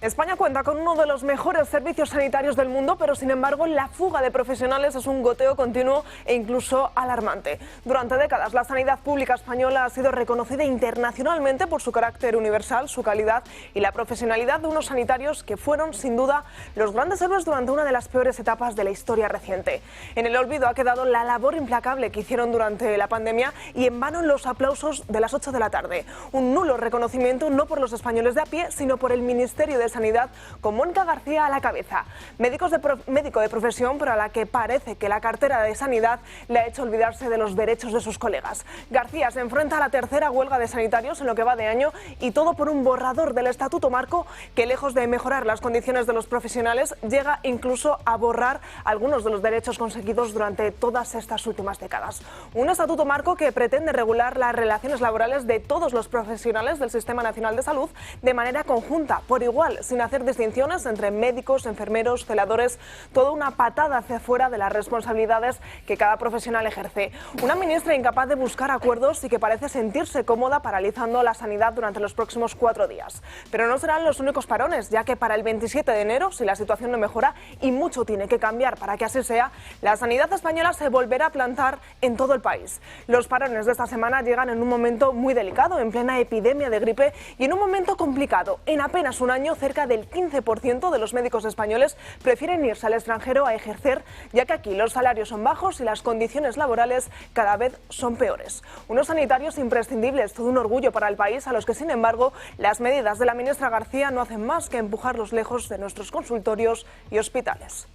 España cuenta con uno de los mejores servicios sanitarios del mundo, pero sin embargo la fuga de profesionales es un goteo continuo e incluso alarmante. Durante décadas la sanidad pública española ha sido reconocida internacionalmente por su carácter universal, su calidad y la profesionalidad de unos sanitarios que fueron sin duda los grandes héroes durante una de las peores etapas de la historia reciente. En el olvido ha quedado la labor implacable que hicieron durante la pandemia y en vano los aplausos de las 8 de la tarde. Un nulo reconocimiento no por los españoles de a pie, sino por el Ministerio de Sanidad, con Mónica García a la cabeza. Médico de profesión, pero a la que parece que la cartera de Sanidad le ha hecho olvidarse de los derechos de sus colegas. García se enfrenta a la tercera huelga de sanitarios en lo que va de año, y todo por un borrador del Estatuto Marco que, lejos de mejorar las condiciones de los profesionales, llega incluso a borrar algunos de los derechos conseguidos durante todas estas últimas décadas. Un Estatuto Marco que pretende regular las relaciones laborales de todos los profesionales del Sistema Nacional de Salud de manera conjunta, por igual, sin hacer distinciones entre médicos, enfermeros, celadores, toda una patada hacia fuera de las responsabilidades que cada profesional ejerce. Una ministra incapaz de buscar acuerdos y que parece sentirse cómoda paralizando la sanidad durante los próximos 4 días. Pero no serán los únicos parones, ya que para el 27 de enero, si la situación no mejora, y mucho tiene que cambiar para que así sea, la sanidad española se volverá a plantar en todo el país. Los parones de esta semana llegan en un momento muy delicado, en plena epidemia de gripe y en un momento complicado. En apenas un año, cerca del 15% de los médicos españoles prefieren irse al extranjero a ejercer, ya que aquí los salarios son bajos y las condiciones laborales cada vez son peores. Unos sanitarios imprescindibles, todo un orgullo para el país, a los que sin embargo las medidas de la ministra García no hacen más que empujarlos lejos de nuestros consultorios y hospitales.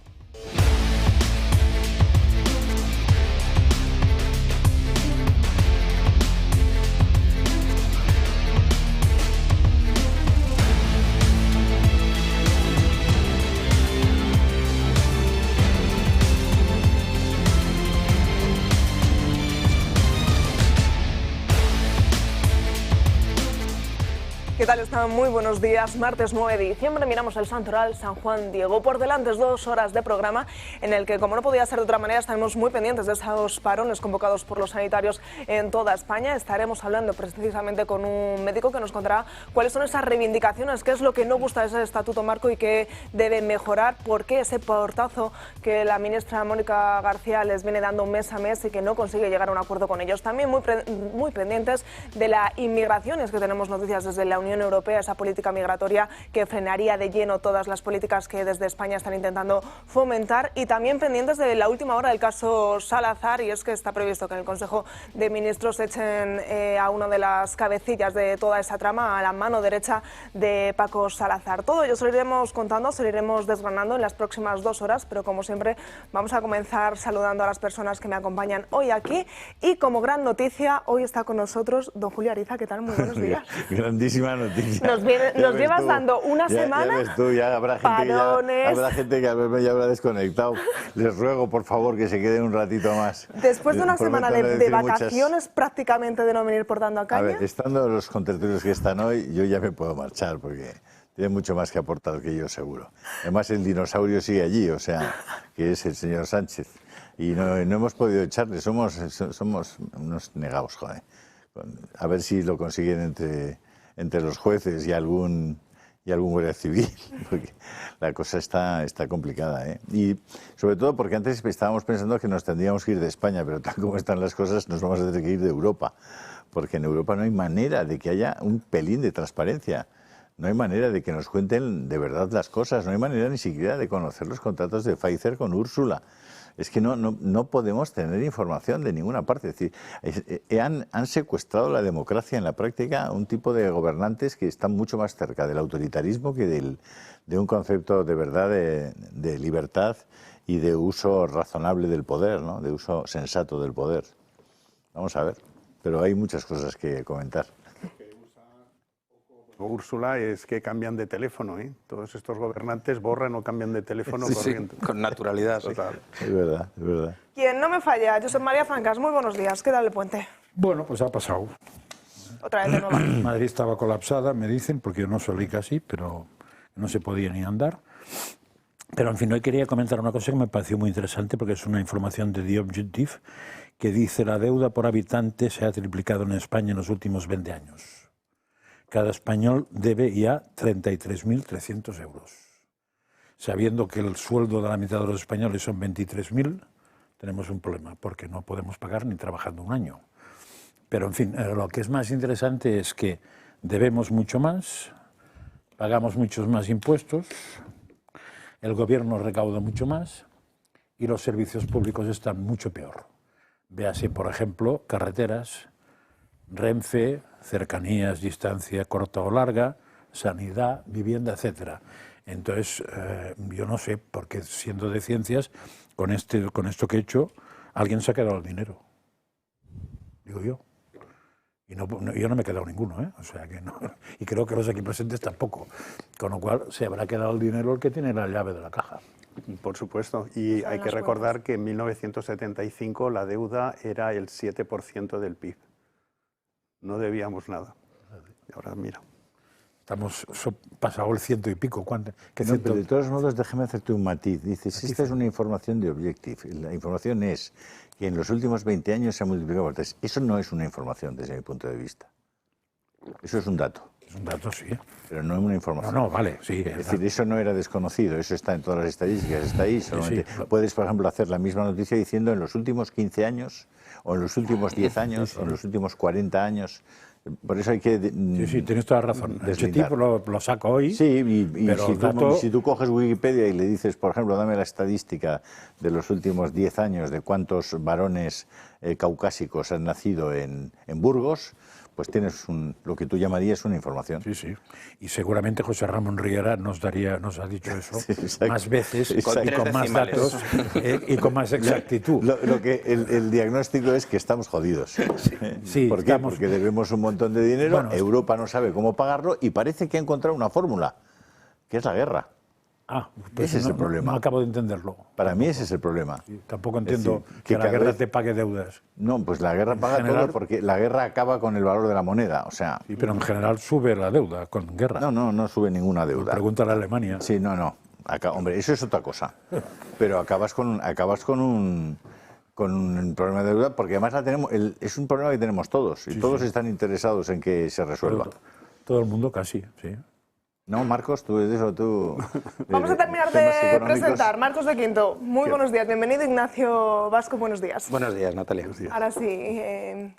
¿Qué tal están? Muy buenos días. Martes 9 de diciembre miramos el Santoral San Juan Diego. Por delante 2 horas de programa en el que, como no podía ser de otra manera, estaremos muy pendientes de esos parones convocados por los sanitarios en toda España. Estaremos hablando precisamente con un médico que nos contará cuáles son esas reivindicaciones, qué es lo que no gusta de ese Estatuto Marco y qué debe mejorar, por qué ese portazo que la ministra Mónica García les viene dando mes a mes y que no consigue llegar a un acuerdo con ellos. También muy pendientes de la inmigración, es que tenemos noticias desde la Unión Europea, esa política migratoria que frenaría de lleno todas las políticas que desde España están intentando fomentar, y también pendientes de la última hora del caso Salazar, y es que está previsto que en el Consejo de Ministros echen a una de las cabecillas de toda esa trama, a la mano derecha de Paco Salazar. Todo ello se lo iremos contando, se lo iremos desgranando en las próximas 2 horas, pero como siempre vamos a comenzar saludando a las personas que me acompañan hoy aquí, y como gran noticia hoy está con nosotros don Julio Ariza. ¿Qué tal? Muy buenos días. Grandísima noticia. Nos llevas dando una semana. Ya ves tú, ya habrá gente que al verme ya habrá desconectado. Les ruego, por favor, que se queden un ratito más. Después de una semana de vacaciones, prácticamente de no venir portando a caña. A ver, estando los contertulios que están hoy, yo ya me puedo marchar, porque tiene mucho más que aportar que yo, seguro. Además, el dinosaurio sigue allí, o sea, que es el señor Sánchez. Y no hemos podido echarle, somos unos negados, joder. A ver si lo consiguen entre los jueces y algún guardia civil, porque la cosa está complicada, ¿eh? Y sobre todo porque antes estábamos pensando que nos tendríamos que ir de España, pero tal como están las cosas nos vamos a tener que ir de Europa, porque en Europa no hay manera de que haya un pelín de transparencia, no hay manera de que nos cuenten de verdad las cosas, no hay manera ni siquiera de conocer los contratos de Pfizer con Úrsula. Es que no podemos tener información de ninguna parte. Es decir, han secuestrado la democracia en la práctica, un tipo de gobernantes que están mucho más cerca del autoritarismo que de un concepto de verdad de libertad y de uso razonable del poder, ¿no? De uso sensato del poder. Vamos a ver, pero hay muchas cosas que comentar. Úrsula es que cambian de teléfono, ¿eh? Todos estos gobernantes borran o cambian de teléfono corriente. Sí, con naturalidad. Total. Sí. Es verdad, es verdad. Quien no me falla, Josep María Francas, muy buenos días. ¿Qué tal el puente? Bueno, pues ha pasado. Otra vez de nuevo. Madrid estaba colapsada, me dicen, porque yo no solí casi, pero no se podía ni andar. Pero, en fin, hoy quería comentar una cosa que me pareció muy interesante, porque es una información de The Objective, que dice: la deuda por habitante se ha triplicado en España en los últimos 20 años. cada español debe ya 33.300 euros. Sabiendo que el sueldo de la mitad de los españoles son 23.000, tenemos un problema, porque no podemos pagar ni trabajando un año. Pero, en fin, lo que es más interesante es que debemos mucho más, pagamos muchos más impuestos, el gobierno recauda mucho más y los servicios públicos están mucho peor. Véase, por ejemplo, carreteras, Renfe, cercanías, distancia corta o larga, sanidad, vivienda, etcétera. Entonces, yo no sé, porque siendo de ciencias, con esto que he hecho, alguien se ha quedado el dinero. Digo yo. Y yo no me he quedado ninguno, ¿eh? O sea que no. Y creo que los aquí presentes tampoco. Con lo cual, se habrá quedado el dinero el que tiene la llave de la caja. Por supuesto. Y hay que recordar que en 1975 la deuda era el 7% del PIB. No debíamos nada. Y ahora, mira. Estamos pasado el 100 y pico. ¿Qué no, pero de todos modos, déjame hacerte un matiz. Dices, esta es una información de Objective. La información es que en los últimos 20 años se ha multiplicado por 3. Eso no es una información desde mi punto de vista. Eso es un dato. Es un dato, sí. Pero no es una información. No, vale, sí. Es decir, eso no era desconocido, eso está en todas las estadísticas, está ahí. Solamente sí. Puedes, por ejemplo, hacer la misma noticia diciendo en los últimos 15 años, o en los últimos 10 años, o en los últimos 40 años. Por eso hay que... Sí, tienes toda la razón. El tipo lo saco hoy. Sí, pero si tú coges Wikipedia y le dices, por ejemplo, dame la estadística de los últimos 10 años de cuántos varones caucásicos han nacido en Burgos, pues tienes lo que tú llamarías una información. Sí, sí. Y seguramente José Ramón Riera nos ha dicho eso sí, más veces y con más decimales. datos y con más exactitud. Lo que el diagnóstico es que estamos jodidos. Sí, ¿Por qué? Porque debemos un montón de dinero, bueno, Europa no sabe cómo pagarlo y parece que ha encontrado una fórmula, que es la guerra. Pues ese es el problema. No acabo de entenderlo. Para mí ese es el problema. Sí, tampoco entiendo decir, que la guerra te pague deudas. No, pues la guerra paga todo porque la guerra acaba con el valor de la moneda. O sea, sí, pero en general sube la deuda con guerra. No sube ninguna deuda. Pregúntale a Alemania. Sí, no. Hombre, eso es otra cosa. Pero acabas con un problema de deuda porque además es un problema que tenemos todos y todos están interesados en que se resuelva. Todo el mundo casi, sí. No, Marcos, tú de eso, tú... Vamos a terminar de presentar. Marcos de Quinto, muy buenos días. Bienvenido, Ignacio Vasco, buenos días. Buenos días, Natalia. Buenos días. Ahora sí,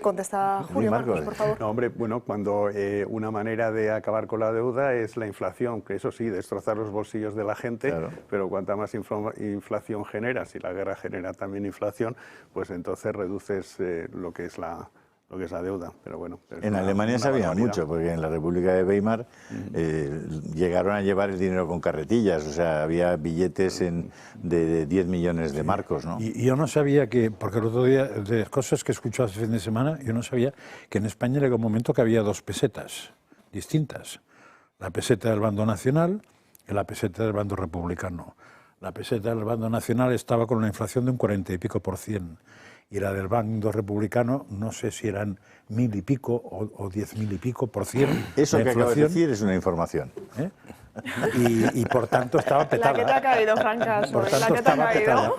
contesta Julio Marcos, por favor. No, hombre, bueno, cuando una manera de acabar con la deuda es la inflación, que eso sí, destrozar los bolsillos de la gente, claro. Pero cuanta más inflación generas, y la guerra genera también inflación, pues entonces reduces lo que es la deuda, pero bueno. En Alemania sabía mucho, porque en la República de Weimar llegaron a llevar el dinero con carretillas, o sea, había billetes de 10 millones de marcos, ¿no? Y yo no sabía porque el otro día, de cosas que he escuchado este fin de semana, yo no sabía que en España llegó un momento que había dos pesetas distintas, la peseta del bando nacional y la peseta del bando republicano. La peseta del bando nacional estaba con una inflación de un 40 y pico %. Y la del bando republicano, no sé si eran 1000 y pico o 10.000 y pico %. Eso que acabas de decir es una información. Y por tanto estaba petada. La que te ha caído, Francas. Por tanto estaba petada.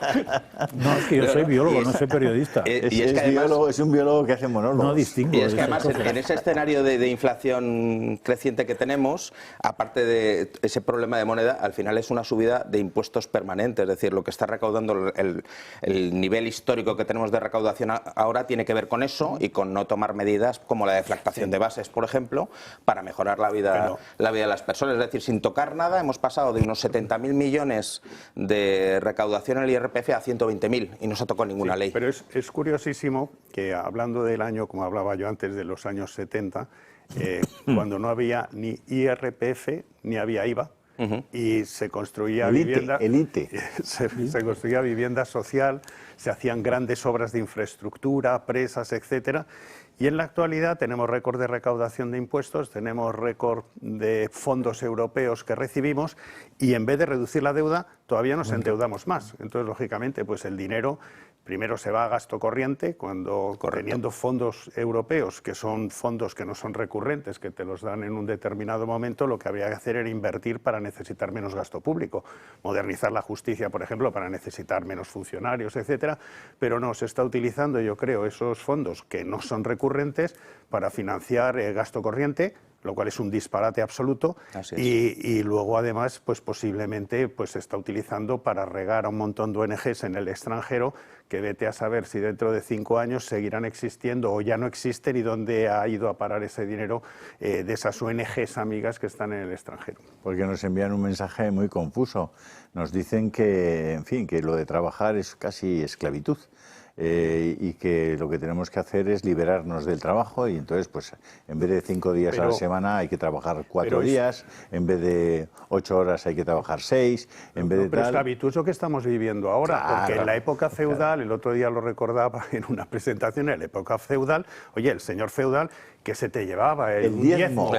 No, es que yo soy biólogo, no soy periodista. Es un biólogo que hace monólogos. No distingo. Y es que además en ese escenario de inflación creciente que tenemos, aparte de ese problema de moneda, al final es una subida de impuestos permanente. Es decir, lo que está recaudando el nivel histórico que tenemos de recaudación ahora tiene que ver con eso y con no tomar medidas como la deflactación de bases, por ejemplo, para mejorar la vida de las personas. Es decir, sin tocar nada, hemos pasado de unos 70.000 millones de recaudación en el IRPF a 120.000 y no se tocó ninguna ley. Pero es curiosísimo que, hablando del año, como hablaba yo antes, de los años 70, cuando no había ni IRPF ni había IVA, y se construía vivienda, se construía vivienda social, se hacían grandes obras de infraestructura, presas, etcétera. Y en la actualidad tenemos récord de recaudación de impuestos, tenemos récord de fondos europeos que recibimos y en vez de reducir la deuda todavía nos endeudamos más. Entonces, lógicamente, pues el dinero primero se va a gasto corriente, cuando teniendo fondos europeos, que son fondos que no son recurrentes, que te los dan en un determinado momento, lo que habría que hacer era invertir para necesitar menos gasto público, modernizar la justicia, por ejemplo, para necesitar menos funcionarios, etcétera, pero no, se está utilizando, yo creo, esos fondos que no son recurrentes para financiar gasto corriente, lo cual es un disparate absoluto, y luego además pues posiblemente pues se está utilizando para regar a un montón de ONGs en el extranjero, que vete a saber si dentro de 5 años seguirán existiendo o ya no existen y dónde ha ido a parar ese dinero de esas ONGs amigas que están en el extranjero. Porque nos envían un mensaje muy confuso. Nos dicen que, en fin, que lo de trabajar es casi esclavitud. Y que lo que tenemos que hacer es liberarnos del trabajo, y entonces pues en vez de 5 días a la semana hay que trabajar 4 días, en vez de 8 horas hay que trabajar 6, en vez de pero tal... esclavitud es lo que estamos viviendo ahora, claro, porque en la época feudal, el otro día lo recordaba en una presentación, en la época feudal, oye, el señor feudal que se te llevaba el diezmo,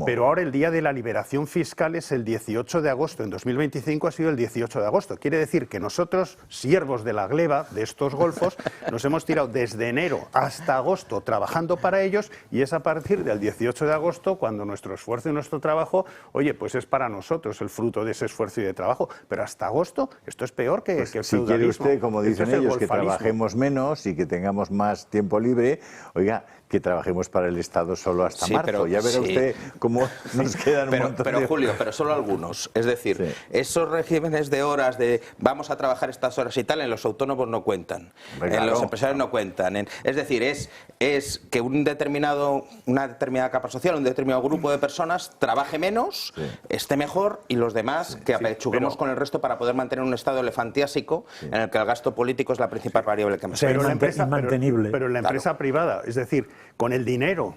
pero ahora el día de la liberación fiscal es el 18 de agosto, en 2025 ha sido el 18 de agosto. Quiere decir que nosotros, siervos de la gleba, de estos golfos, nos hemos tirado desde enero hasta agosto trabajando para ellos, y es a partir del 18 de agosto cuando nuestro esfuerzo y nuestro trabajo, oye, pues es para nosotros el fruto de ese esfuerzo y de trabajo, pero hasta agosto esto es peor que, pues que el si quiere usted, como dicen ellos, que trabajemos menos y que tengamos más tiempo libre, oiga, que trabajemos para el Estado solo hasta marzo. Pero, ya verá usted cómo nos quedan un montón pero de... Julio, pero solo algunos. Es decir, esos regímenes de horas de vamos a trabajar estas horas y tal, en los autónomos no cuentan, en los empresarios no cuentan. Es decir, es que una determinada capa social, un determinado grupo de personas trabaje menos, esté mejor, y los demás que apechuguemos con el resto para poder mantener un estado elefantiásico en el que el gasto político es la principal variable que más. Pero en la empresa privada, es decir, con el dinero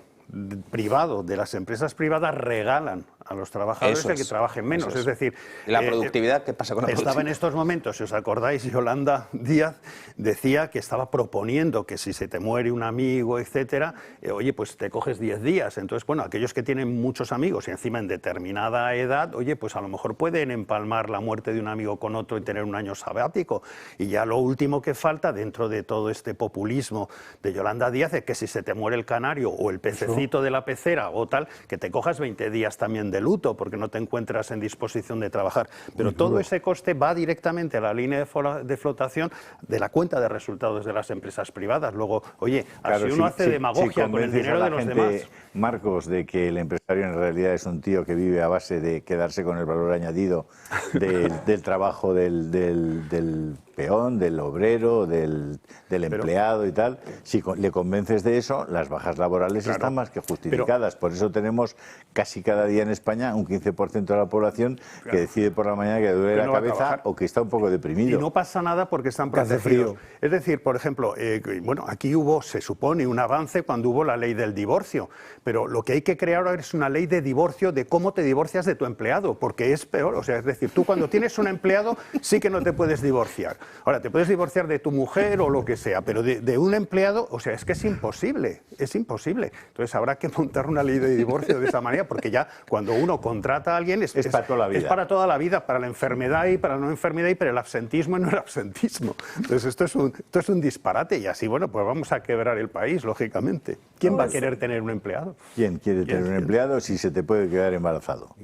privado de las empresas privadas regalan a los trabajadores el que trabajen menos. Es decir, la productividad, ¿qué pasa con la productividad? Estaba en estos momentos, si os acordáis, Yolanda Díaz decía que estaba proponiendo que si se te muere un amigo, etcétera, oye, pues te coges 10 días. Entonces, bueno, aquellos que tienen muchos amigos y encima en determinada edad, oye, pues a lo mejor pueden empalmar la muerte de un amigo con otro y tener un año sabático. Y ya lo último que falta dentro de todo este populismo de Yolanda Díaz es que si se te muere el canario o el pececito de la pecera o tal, que te cojas 20 días también de luto porque no te encuentras en disposición de trabajar. Pero todo ese coste va directamente a la línea de flotación de la cuenta de resultados de las empresas privadas. Luego, oye, así uno hace demagogia con el dinero de los demás. Marcos, de que el empresario en realidad es un tío que vive a base de quedarse con el valor añadido del trabajo del peón, del obrero, del empleado y tal. Si le convences de eso, las bajas laborales están más que justificadas. Por eso tenemos casi cada día en España un 15% de la población que decide por la mañana que duele la cabeza o que está un poco deprimido. Y no pasa nada porque están protegidos. Es decir, por ejemplo, bueno, aquí hubo, se supone, un avance cuando hubo la ley del divorcio, pero lo que hay que crear ahora es una ley de divorcio de cómo te divorcias de tu empleado, porque es peor. O sea, es decir, tú cuando tienes un empleado sí que no te puedes divorciar. Ahora, te puedes divorciar de tu mujer o lo que sea, pero de un empleado, o sea, es que es imposible, es imposible. Entonces habrá que montar una ley de divorcio de esa manera, porque ya cuando uno contrata a alguien es para toda la vida. Es para toda la vida, para la enfermedad y para la no enfermedad y para el absentismo y no el absentismo. Entonces esto es un disparate y así, bueno, pues vamos a quebrar el país, lógicamente. ¿Quién va a querer tener un empleado? ¿Quién quiere tener un empleado si se te puede quedar embarazado?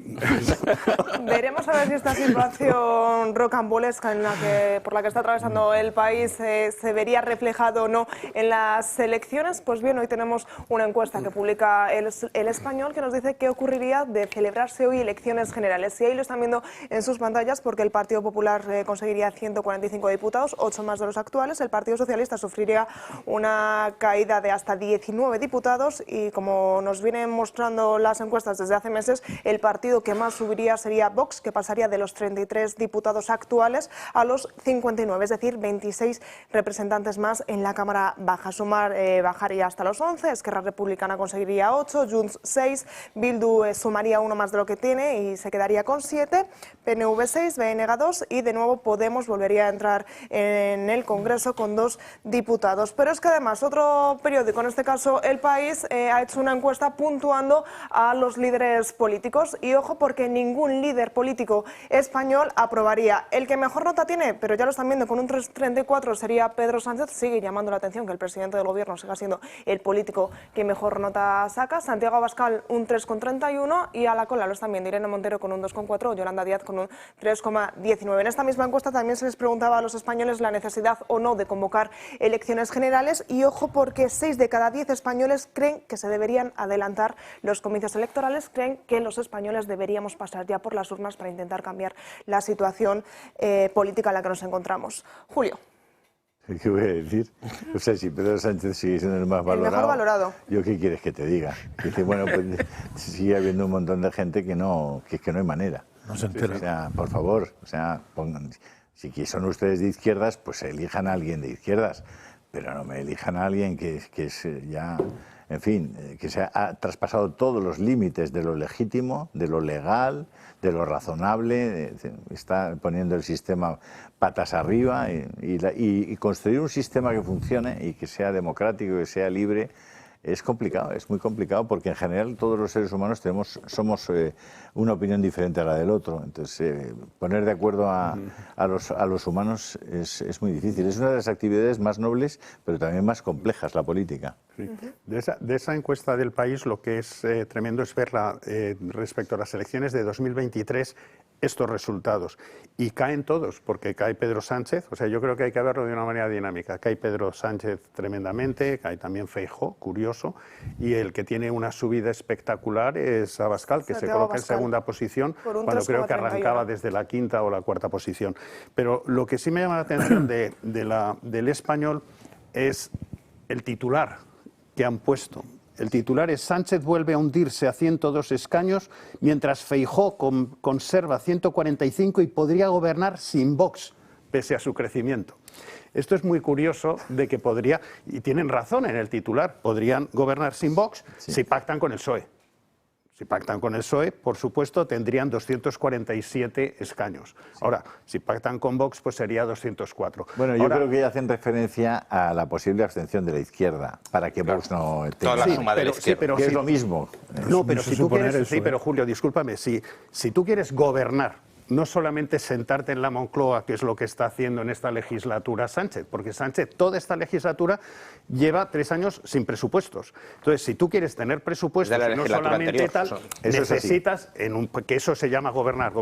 Veremos a ver si esta situación rocambolesca por la que está atravesando el país se vería reflejado o no en las elecciones. Pues bien, hoy tenemos una encuesta que publica el Español que nos dice qué ocurriría de celebrarse hoy elecciones generales. Y ahí lo están viendo en sus pantallas porque el Partido Popular conseguiría 145 diputados, 8 más de los actuales. El Partido Socialista sufriría una caída de hasta 19 diputados y, como nos vienen mostrando las encuestas desde hace meses, el partido que más subiría sería Vox, que pasaría de los 33 diputados actuales a los 59, es decir, 26 representantes más en la Cámara Baja. Sumar bajaría hasta los 11, Esquerra Republicana conseguiría 8, Junts 6, Bildu sumaría 1 más de lo que tiene y se quedaría con 7, PNV 6, BNG 2 y de nuevo Podemos volvería a entrar en el Congreso con 2 diputados. Pero es que además otro periódico, en este caso El El País ha hecho una encuesta puntuando a los líderes políticos y ojo porque ningún líder político español aprobaría. El que mejor nota tiene, pero ya lo están viendo con un 3,34, sería Pedro Sánchez. Sigue llamando la atención que el presidente del gobierno siga siendo el político que mejor nota saca. Santiago Abascal un 3,31 y a la cola lo están viendo Irene Montero con un 2,4, Yolanda Díaz con un 3,19. En esta misma encuesta también se les preguntaba a los españoles la necesidad o no de convocar elecciones generales y ojo porque 6 de cada 10 españoles creen que se deberían adelantar los comicios electorales, creen que los españoles deberíamos pasar ya por las urnas para intentar cambiar la situación política en la que nos encontramos. Julio. ¿Qué voy a decir? O sea, si Pedro Sánchez sigue siendo el más valorado, mejor valorado. ¿Yo qué quieres que te diga? Dice, bueno, pues sigue habiendo un montón de gente que es que no hay manera. No se entera. O sea, por favor, o sea, pongan, si son ustedes de izquierdas, pues elijan a alguien de izquierdas, pero no me elijan a alguien que es ya, en fin, que se ha traspasado todos los límites de lo legítimo, de lo legal, de lo razonable, está poniendo el sistema patas arriba y construir un sistema que funcione y que sea democrático, que sea libre. Es complicado, es muy complicado porque en general todos los seres humanos somos una opinión diferente a la del otro. Entonces, poner de acuerdo a los humanos es muy difícil. Es una de las actividades más nobles, pero también más complejas, la política. Sí. De esa encuesta del País, lo que es tremendo es verla respecto a las elecciones de 2023, estos resultados. Y caen todos, porque cae Pedro Sánchez, o sea, yo creo que hay que verlo de una manera dinámica. Cae Pedro Sánchez tremendamente, cae también Feijóo, curioso, y el que tiene una subida espectacular es Abascal, que se coloca en segunda posición, cuando creo que arrancaba desde la quinta o la cuarta posición. Pero lo que sí me llama la atención del Español es el titular que han puesto. El titular es: Sánchez vuelve a hundirse a 102 escaños, mientras Feijóo conserva 145 y podría gobernar sin Vox, pese a su crecimiento. Esto es muy curioso de que podría, y tienen razón en el titular, podrían gobernar sin Vox si pactan con el PSOE. Si pactan con el PSOE, por supuesto, tendrían 247 escaños. Ahora, si pactan con Vox, pues sería 204. Bueno, yo creo que hacen referencia a la posible abstención de la izquierda, para que Vox no tenga... Toda la suma de la izquierda. pero que es lo mismo. No, pero si tú quieres... Sí, pero Julio, discúlpame, si tú quieres gobernar, no solamente sentarte en la Moncloa, que es lo que está haciendo en esta legislatura Sánchez, porque Sánchez toda esta legislatura lleva 3 años sin presupuestos. Entonces, si tú quieres tener presupuestos y no solamente tal, necesitas, que eso se llama gobernar,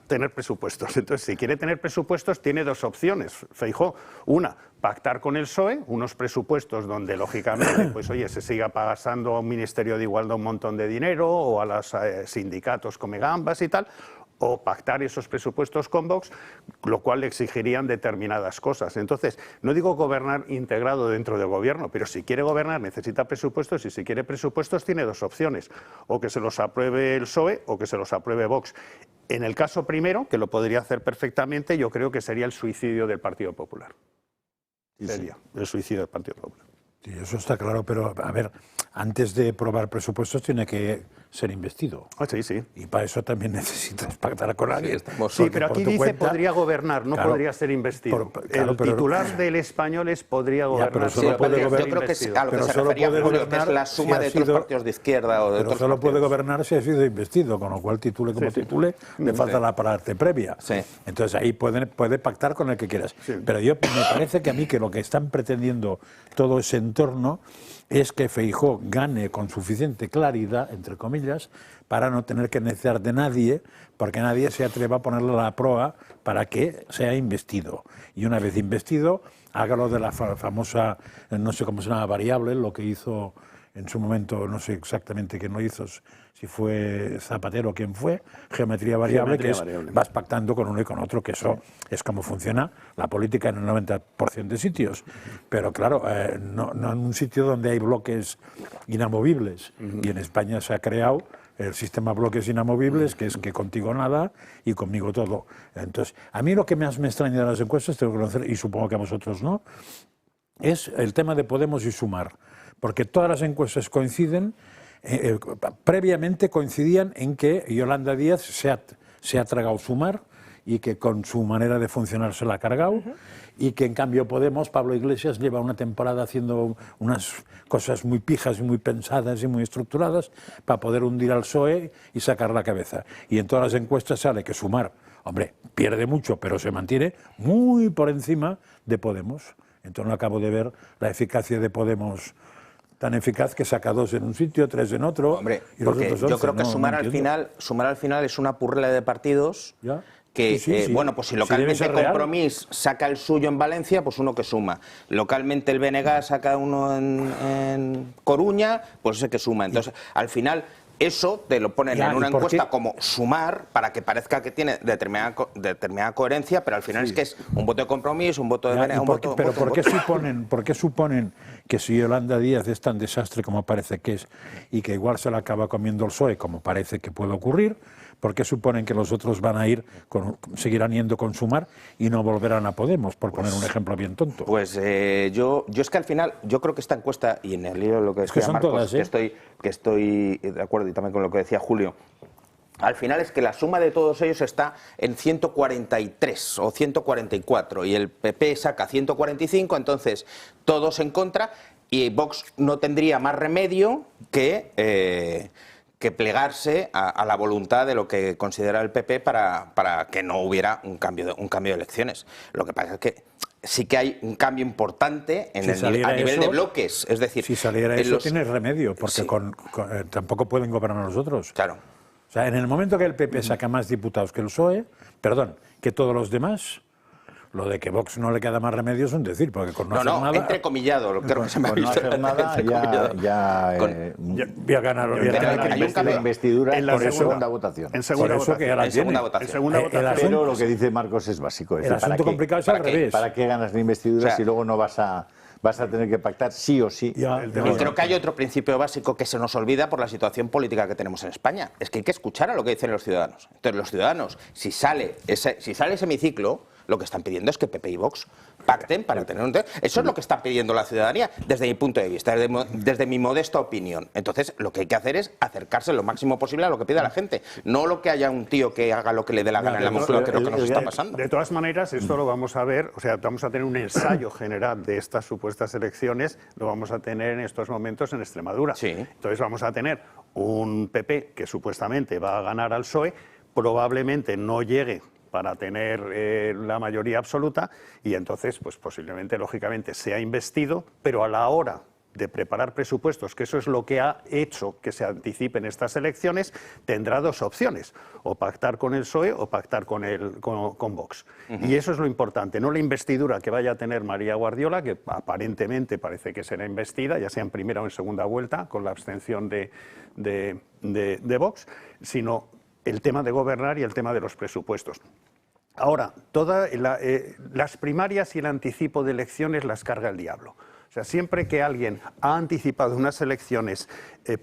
tener presupuestos. Entonces, si quiere tener presupuestos, tiene 2 opciones, Feijóo. Una, pactar con el PSOE, unos presupuestos donde, lógicamente, pues oye, se siga pasando a un Ministerio de Igualdad un montón de dinero, o a los sindicatos come gambas y tal, o pactar esos presupuestos con Vox, lo cual le exigirían determinadas cosas. Entonces, no digo gobernar integrado dentro del gobierno, pero si quiere gobernar necesita presupuestos, y si quiere presupuestos tiene 2 opciones, o que se los apruebe el PSOE o que se los apruebe Vox. En el caso primero, que lo podría hacer perfectamente, yo creo que sería el suicidio del Partido Popular. Sería el suicidio del Partido Popular. Sí, eso está claro, pero a ver, antes de aprobar presupuestos tiene que ser investido. Sí. Y para eso también necesitas pactar con alguien. Sí, pero aquí dice podría gobernar, no podría ser investido. El titular del Español es podría gobernar. Pero solo puede gobernar, yo creo que a lo que se refería Julio, que es la suma de otros partidos de izquierda o de otros solo partidos. puede gobernar si ha sido investido, con lo cual titule como titule, le falta la parte previa. Sí. Entonces ahí puede pactar con el que quieras. Sí. Pero me parece que a mí que lo que están pretendiendo todo ese entorno es que Feijóo gane con suficiente claridad, entre comillas, para no tener que necesitar de nadie, porque nadie se atreva a ponerle la proa para que sea investido. Y una vez investido, hágalo de la famosa, no sé cómo se llama, variable, lo que hizo en su momento, no sé exactamente quién lo hizo, si fue Zapatero o quién fue, geometría variable, vas pactando con uno y con otro, que eso es como funciona la política en el 90% de sitios. Pero claro, no en un sitio donde hay bloques inamovibles. Y en España se ha creado el sistema bloques inamovibles, que es que contigo nada y conmigo todo. Entonces, a mí lo que más me extraña de las encuestas, tengo que conocer, y supongo que a vosotros no, es el tema de Podemos y Sumar. Porque todas las encuestas coinciden, previamente coincidían en que Yolanda Díaz se ha tragado Sumar y que con su manera de funcionar se la ha cargado, y que en cambio Podemos, Pablo Iglesias, lleva una temporada haciendo unas cosas muy pijas y muy pensadas y muy estructuradas para poder hundir al PSOE y sacar la cabeza. Y en todas las encuestas sale que Sumar, hombre, pierde mucho, pero se mantiene muy por encima de Podemos. Entonces no acabo de ver la eficacia de Podemos tan eficaz que saca 2 en un sitio, 3 en otro. Hombre, y los porque otros yo 11, creo que Sumar al final es una purrela de partidos. ¿Ya? Que, Sí. bueno, pues si Sí, localmente debe ser real. Compromís saca el suyo en Valencia, pues uno que suma. Localmente el BNG saca uno en Coruña, pues ese que suma. Entonces, al final, eso te lo ponen Ya, en una ¿y por encuesta qué? como Sumar, para que parezca que tiene determinada coherencia, pero al final es que es un voto de Compromís, un voto de Ya, BNG, ¿y un por voto... qué- pero un voto, ¿por qué un voto? por qué suponen que si Yolanda Díaz es tan desastre como parece que es y que igual se la acaba comiendo el PSOE, como parece que puede ocurrir, por qué suponen que los otros van a seguirán yendo con Sumar y no volverán a Podemos, por poner un ejemplo bien tonto? Pues yo es que al final, yo creo que esta encuesta, y en el lío lo que Es que decía son Marcos, todas, que estoy de acuerdo, y también con lo que decía Julio, al final es que la suma de todos ellos está en 143 o 144 y el PP saca 145, entonces todos en contra, y Vox no tendría más remedio que plegarse a la voluntad de lo que considera el PP para que no hubiera un cambio de elecciones. Lo que pasa es que sí que hay un cambio importante a nivel de bloques. Es decir, si saliera eso tiene remedio, porque Sí. tampoco pueden gobernar los otros. Claro. O sea, en el momento que el PP saca más diputados que el PSOE, perdón, que todos los demás, lo de que Vox no le queda más remedio es un decir, porque con no hacer nada... entrecomillado, creo que se me ha Con no visto. hacer nada Entrecomillado. voy a ganar. la investidura en la por eso- segunda votación. En segunda Por eso que votación. ahora En segunda tiene. votación. En segunda El votación. asunto- Pero lo que dice Marcos es básico. Es El decir, ¿para asunto qué? complicado es ¿Para al qué? revés. ¿Para qué ganas la investidura O sea, si luego no vas a tener que pactar sí o sí? Ya, El Y tema- creo que hay otro principio básico que se nos olvida por la situación política que tenemos en España. Es que hay que escuchar a lo que dicen los ciudadanos. Entonces, los ciudadanos, si sale ese hemiciclo, lo que están pidiendo es que PP y Vox pacten para tener un... Eso es lo que está pidiendo la ciudadanía desde mi punto de vista, desde mi modesta opinión. Entonces, lo que hay que hacer es acercarse lo máximo posible a lo que pide la gente. No lo que haya un tío que haga lo que le dé la gana en la Moncloa, que es lo que nos está pasando. De todas maneras, esto lo vamos a ver, o sea, vamos a tener un ensayo general de estas supuestas elecciones, lo vamos a tener en estos momentos en Extremadura. Sí. Entonces vamos a tener un PP que supuestamente va a ganar al PSOE, probablemente no llegue para tener la mayoría absoluta y entonces, pues posiblemente, lógicamente, sea investido, pero a la hora de preparar presupuestos, que eso es lo que ha hecho que se anticipen estas elecciones, tendrá dos opciones, o pactar con el PSOE o pactar con Vox. Y eso es lo importante, no la investidura que vaya a tener María Guardiola, que aparentemente parece que será investida, ya sea en primera o en segunda vuelta, con la abstención de Vox, sino el tema de gobernar y el tema de los presupuestos. Ahora, las primarias y el anticipo de elecciones las carga el diablo. O sea, siempre que alguien ha anticipado unas elecciones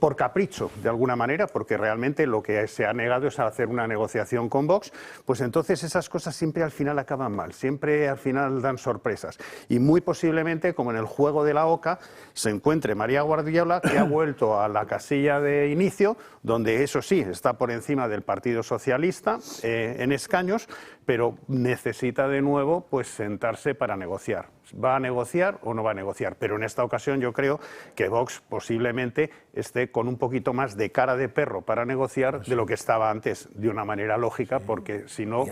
por capricho, de alguna manera, porque realmente lo que se ha negado es a hacer una negociación con Vox, pues entonces esas cosas siempre al final acaban mal, siempre al final dan sorpresas. Y muy posiblemente, como en el juego de la oca, se encuentre María Guardiola, que ha vuelto a la casilla de inicio, donde eso sí, está por encima del Partido Socialista en escaños, pero necesita de nuevo pues sentarse para negociar. ¿Va a negociar o no va a negociar? Pero en esta ocasión yo creo que Vox posiblemente esté con un poquito más de cara de perro para negociar de lo que estaba antes, de una manera lógica, porque si no...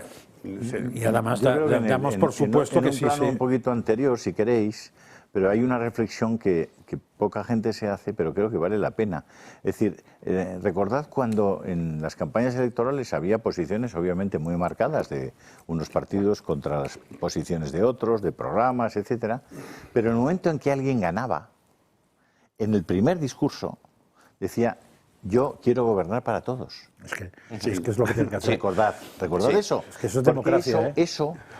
Y además Yo creo que damos por supuesto en que un sí plano se... un poquito anterior, si queréis, pero hay una reflexión que poca gente se hace, pero creo que vale la pena. Es decir, recordad cuando en las campañas electorales había posiciones obviamente muy marcadas de unos partidos contra las posiciones de otros, de programas, etcétera, pero en el momento en que alguien ganaba, en el primer discurso decía: yo quiero gobernar para todos. Es que es lo que tiene que hacer. Recordad Sí. eso. Es que eso es Porque democracia,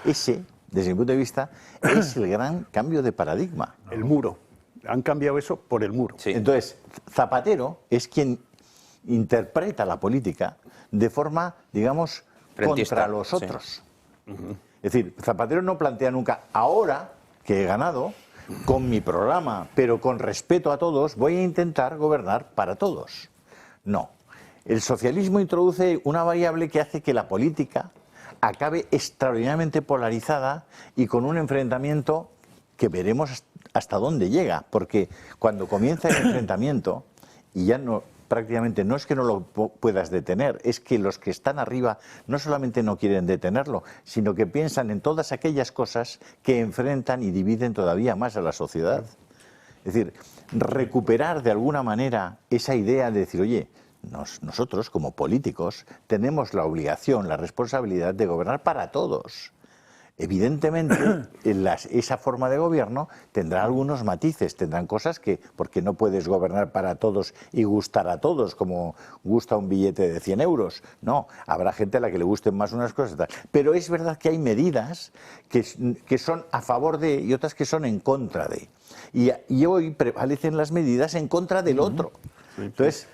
ese, desde mi punto de vista, es el gran cambio de paradigma. El muro. Han cambiado eso por el muro. Sí. Entonces, Zapatero es quien interpreta la política de forma, digamos, Rentista, contra los sí. otros. Es decir, Zapatero no plantea nunca: ahora que he ganado, con mi programa, pero con respeto a todos, voy a intentar gobernar para todos. No. El socialismo introduce una variable que hace que la política acabe extraordinariamente polarizada y con un enfrentamiento que veremos hasta dónde llega, porque cuando comienza el enfrentamiento, y ya no, prácticamente no es que no lo puedas detener, es que los que están arriba no solamente no quieren detenerlo, sino que piensan en todas aquellas cosas que enfrentan y dividen todavía más a la sociedad. Es decir, recuperar de alguna manera esa idea de decir, oye, nosotros como políticos tenemos la obligación, la responsabilidad de gobernar para todos. Evidentemente, esa forma de gobierno tendrá algunos matices, tendrán cosas que, porque no puedes gobernar para todos y gustar a todos, como gusta un billete de 100 euros. No, habrá gente a la que le gusten más unas cosas. Pero es verdad que hay medidas que son a favor de y otras que son en contra de. Y hoy prevalecen las medidas en contra del otro. Entonces,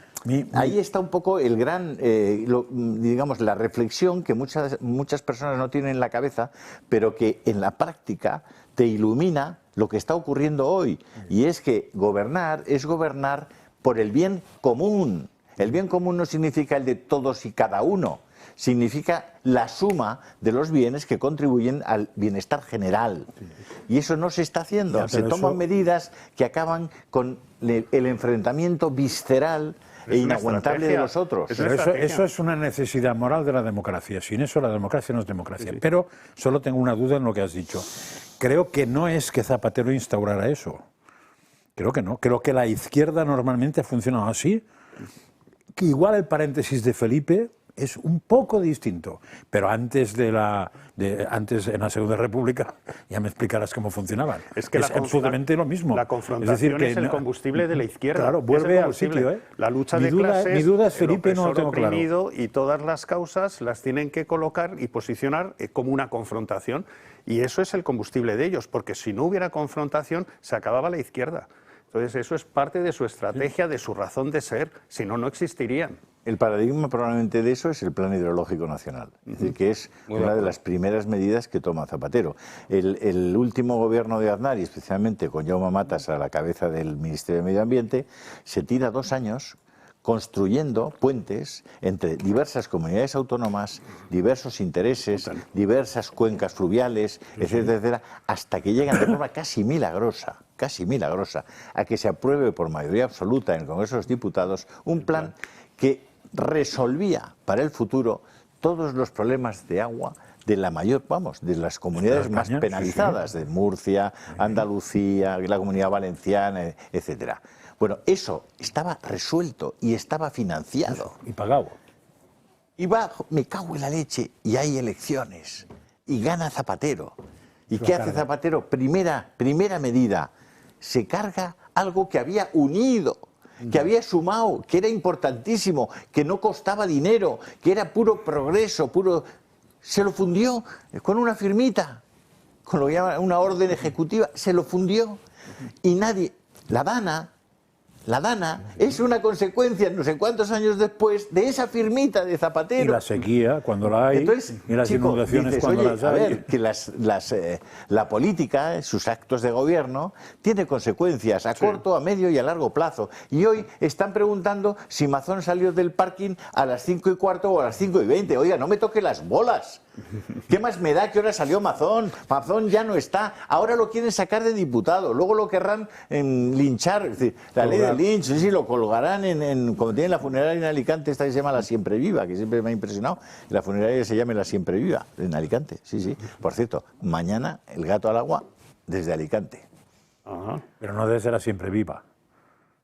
ahí está un poco el gran, digamos, la reflexión que muchas personas no tienen en la cabeza, pero que en la práctica te ilumina lo que está ocurriendo hoy. Y es que gobernar es gobernar por el bien común. El bien común no significa el de todos y cada uno, significa la suma de los bienes que contribuyen al bienestar general. Y eso no se está haciendo. Ya, se toman eso... medidas que acaban con el enfrentamiento visceral e inaguantable de los otros. Pero eso es una necesidad moral de la democracia. Sin eso la democracia no es democracia. Sí. Pero solo tengo una duda en lo que has dicho. Creo que no es que Zapatero instaurara eso. Creo que no. Creo que la izquierda normalmente ha funcionado así. Que igual el paréntesis de Felipe es un poco distinto, pero antes antes en la Segunda República ya me explicarás cómo funcionaban. Es que absolutamente lo mismo. La confrontación es el combustible de la izquierda. Claro, vuelve al sitio, ¿eh? La lucha de clases, mi duda es, Felipe, no lo tengo claro. Y todas las causas las tienen que colocar y posicionar como una confrontación. Y eso es el combustible de ellos, porque si no hubiera confrontación se acababa la izquierda. Entonces eso es parte de su estrategia, de su razón de ser, si no, no existirían. El paradigma probablemente de eso es el Plan Hidrológico Nacional, es decir, que es una de las primeras medidas que toma Zapatero. El último gobierno de Aznar, y especialmente con Jaume Matas a la cabeza del Ministerio de Medio Ambiente, se tira 2 años construyendo puentes entre diversas comunidades autónomas, diversos intereses, diversas cuencas fluviales, etcétera, etcétera, hasta que llegan de forma casi milagrosa, a que se apruebe por mayoría absoluta en el Congreso de los Diputados un plan que resolvía para el futuro todos los problemas de agua de la mayor, de las comunidades más penalizadas, de Murcia, Andalucía, la Comunidad Valenciana, etcétera. Bueno, eso estaba resuelto y estaba financiado. Y pagado. Y me cago en la leche, y hay elecciones, y gana Zapatero. ¿Y qué hace Zapatero? Primera medida, se carga algo que había unido, que había sumado, que era importantísimo, que no costaba dinero, que era puro progreso, se lo fundió con una firmita, con lo que llaman una orden ejecutiva, se lo fundió. Y nadie, la DANA es una consecuencia, no sé cuántos años después, de esa firmita de Zapatero. Y la sequía, cuando la hay, entonces, y las inundaciones, cuando las hay. A ver, que la política, sus actos de gobierno, tiene consecuencias a corto, a medio y a largo plazo. Y hoy están preguntando si Mazón salió del parking a las 5:15 o a las 5:20. Oiga, no me toque las bolas. ¿Qué más me da que ahora salió Mazón? Mazón ya no está. Ahora lo quieren sacar de diputado. Luego lo querrán linchar. Es decir, la ley del lynch, sí, lo colgarán como tienen la funeraria en Alicante, esta que se llama La Siempre Viva, que siempre me ha impresionado. La funeraria se llama La Siempre Viva, en Alicante. Sí. Por cierto, mañana el gato al agua desde Alicante. Ajá. Pero no debe ser La Siempre Viva.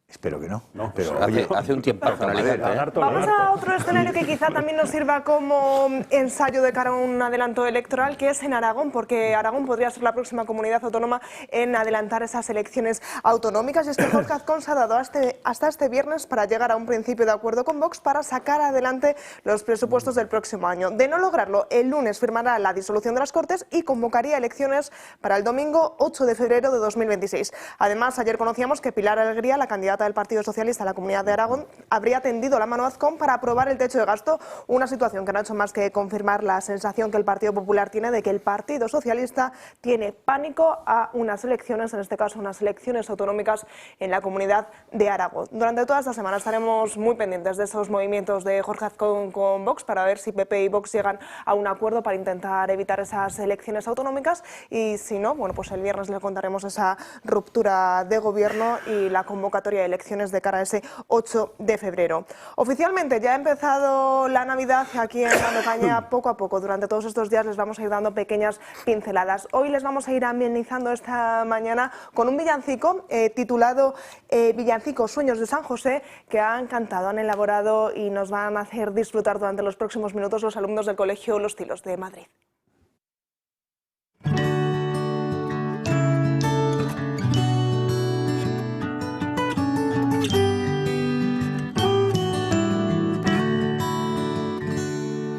Espero que no. Pero hace un tiempo. Vamos a otro escenario que quizá también nos sirva como ensayo de cara a un adelanto electoral, que es en Aragón, porque Aragón podría ser la próxima comunidad autónoma en adelantar esas elecciones autonómicas. Y es que Jorge Azcón se ha dado hasta este viernes para llegar a un principio de acuerdo con Vox para sacar adelante los presupuestos del próximo año. De no lograrlo, el lunes firmará la disolución de las Cortes y convocaría elecciones para el domingo 8 de febrero de 2026. Además, ayer conocíamos que Pilar Alegría, la candidata candidata del Partido Socialista a la Comunidad de Aragón, habría tendido la mano a Azcón para aprobar el techo de gasto, una situación que no ha hecho más que confirmar la sensación que el Partido Popular tiene de que el Partido Socialista tiene pánico a unas elecciones, en este caso unas elecciones autonómicas en la Comunidad de Aragón. Durante toda esta semana estaremos muy pendientes de esos movimientos de Jorge Azcón con Vox para ver si PP y Vox llegan a un acuerdo para intentar evitar esas elecciones autonómicas, y si no, bueno, pues el viernes le contaremos esa ruptura de gobierno y la convocatoria de elecciones de cara a ese 8 de febrero. Oficialmente ya ha empezado la Navidad aquí en Dando Caña poco a poco. Durante todos estos días les vamos a ir dando pequeñas pinceladas. Hoy les vamos a ir amenizando esta mañana con un villancico titulado Villancico Sueños de San José, que han cantado, han elaborado y nos van a hacer disfrutar durante los próximos minutos los alumnos del Colegio Los Tilos de Madrid.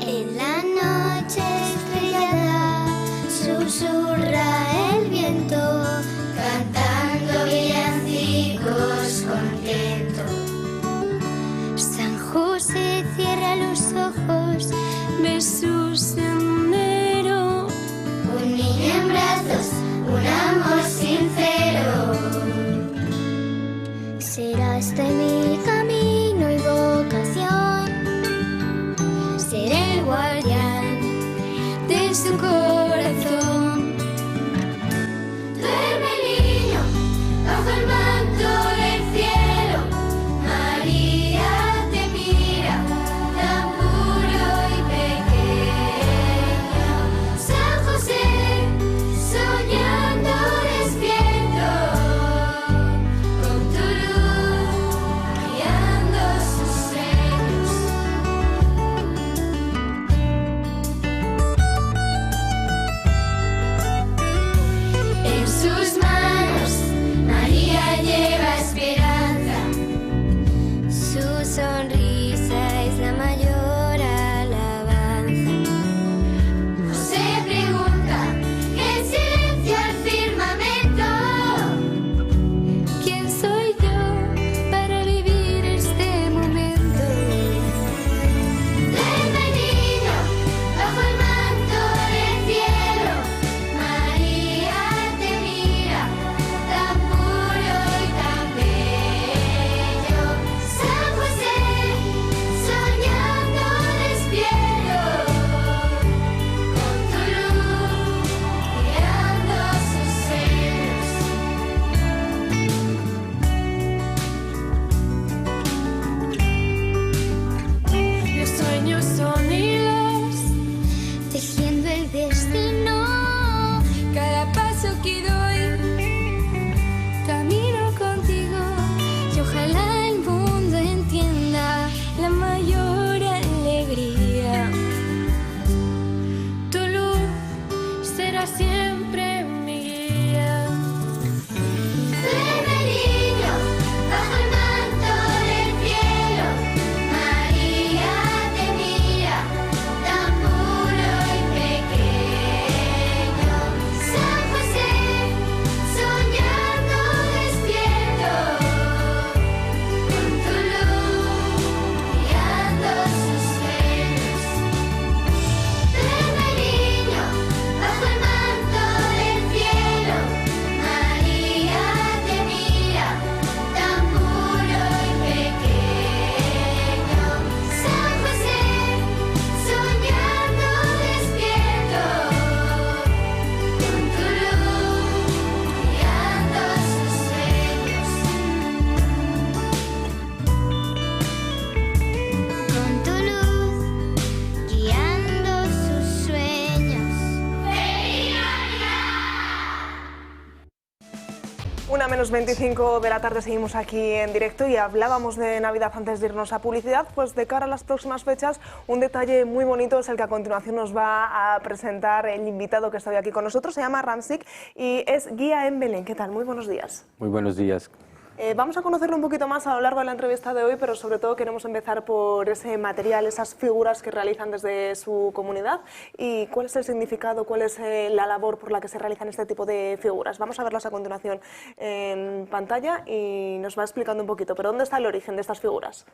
En la noche estrellada susurra el viento, cantando villancicos contento. San José cierra los ojos, ve su sendero. Un niño en brazos, un amor sincero. Será este mi camino y vocación, seré el guardián de su corazón. Duerme niño, bajo el manto del cielo, María te mira, tan puro y pequeño. San José, soñando despierto, con tu luz guiando sus sueños. En sus manos María lleva esperanza, su sonrisa es la mayor alabanza. José pregunta, en silencio al firmamento, ¿quién soy yo para vivir este momento? Duerme niño, bajo el manto del cielo, María te mira, tan puro y tan bello. San José, soñando despierto, con tu luz guiando sus sueños. Los sueños son hilos, tejiendo el destino. Cada paso que doy, camino contigo. Y ojalá el mundo entienda la mayor alegría. Tu luz será siempre mi guía. Duerme niño, bajo el manto del cielo, María te mira, tan puro y pequeño. San José, soñando despierto, con tu luz guiando sus sueños. Duerme niño, bajo el manto del cielo, María te mira, tan puro y pequeño. San José, soñando despierto, con tu luz guiando sus sueños. Con tu luz guiando sus sueños. ¡Feliz Navidad! 1:25 de la tarde, seguimos aquí en directo y hablábamos de Navidad antes de irnos a publicidad. Pues de cara a las próximas fechas, un detalle muy bonito es el que a continuación nos va a presentar el invitado que está hoy aquí con nosotros. Se llama Ramsik y es guía en Belén. ¿Qué tal? Muy buenos días. Muy buenos días. Vamos a conocerlo un poquito más a lo largo de la entrevista de hoy, pero sobre todo queremos empezar por ese material, esas figuras que realizan desde su comunidad y cuál es el significado, cuál es la labor por la que se realizan este tipo de figuras. Vamos a verlas a continuación en pantalla y nos va explicando un poquito, pero ¿dónde está el origen de estas figuras?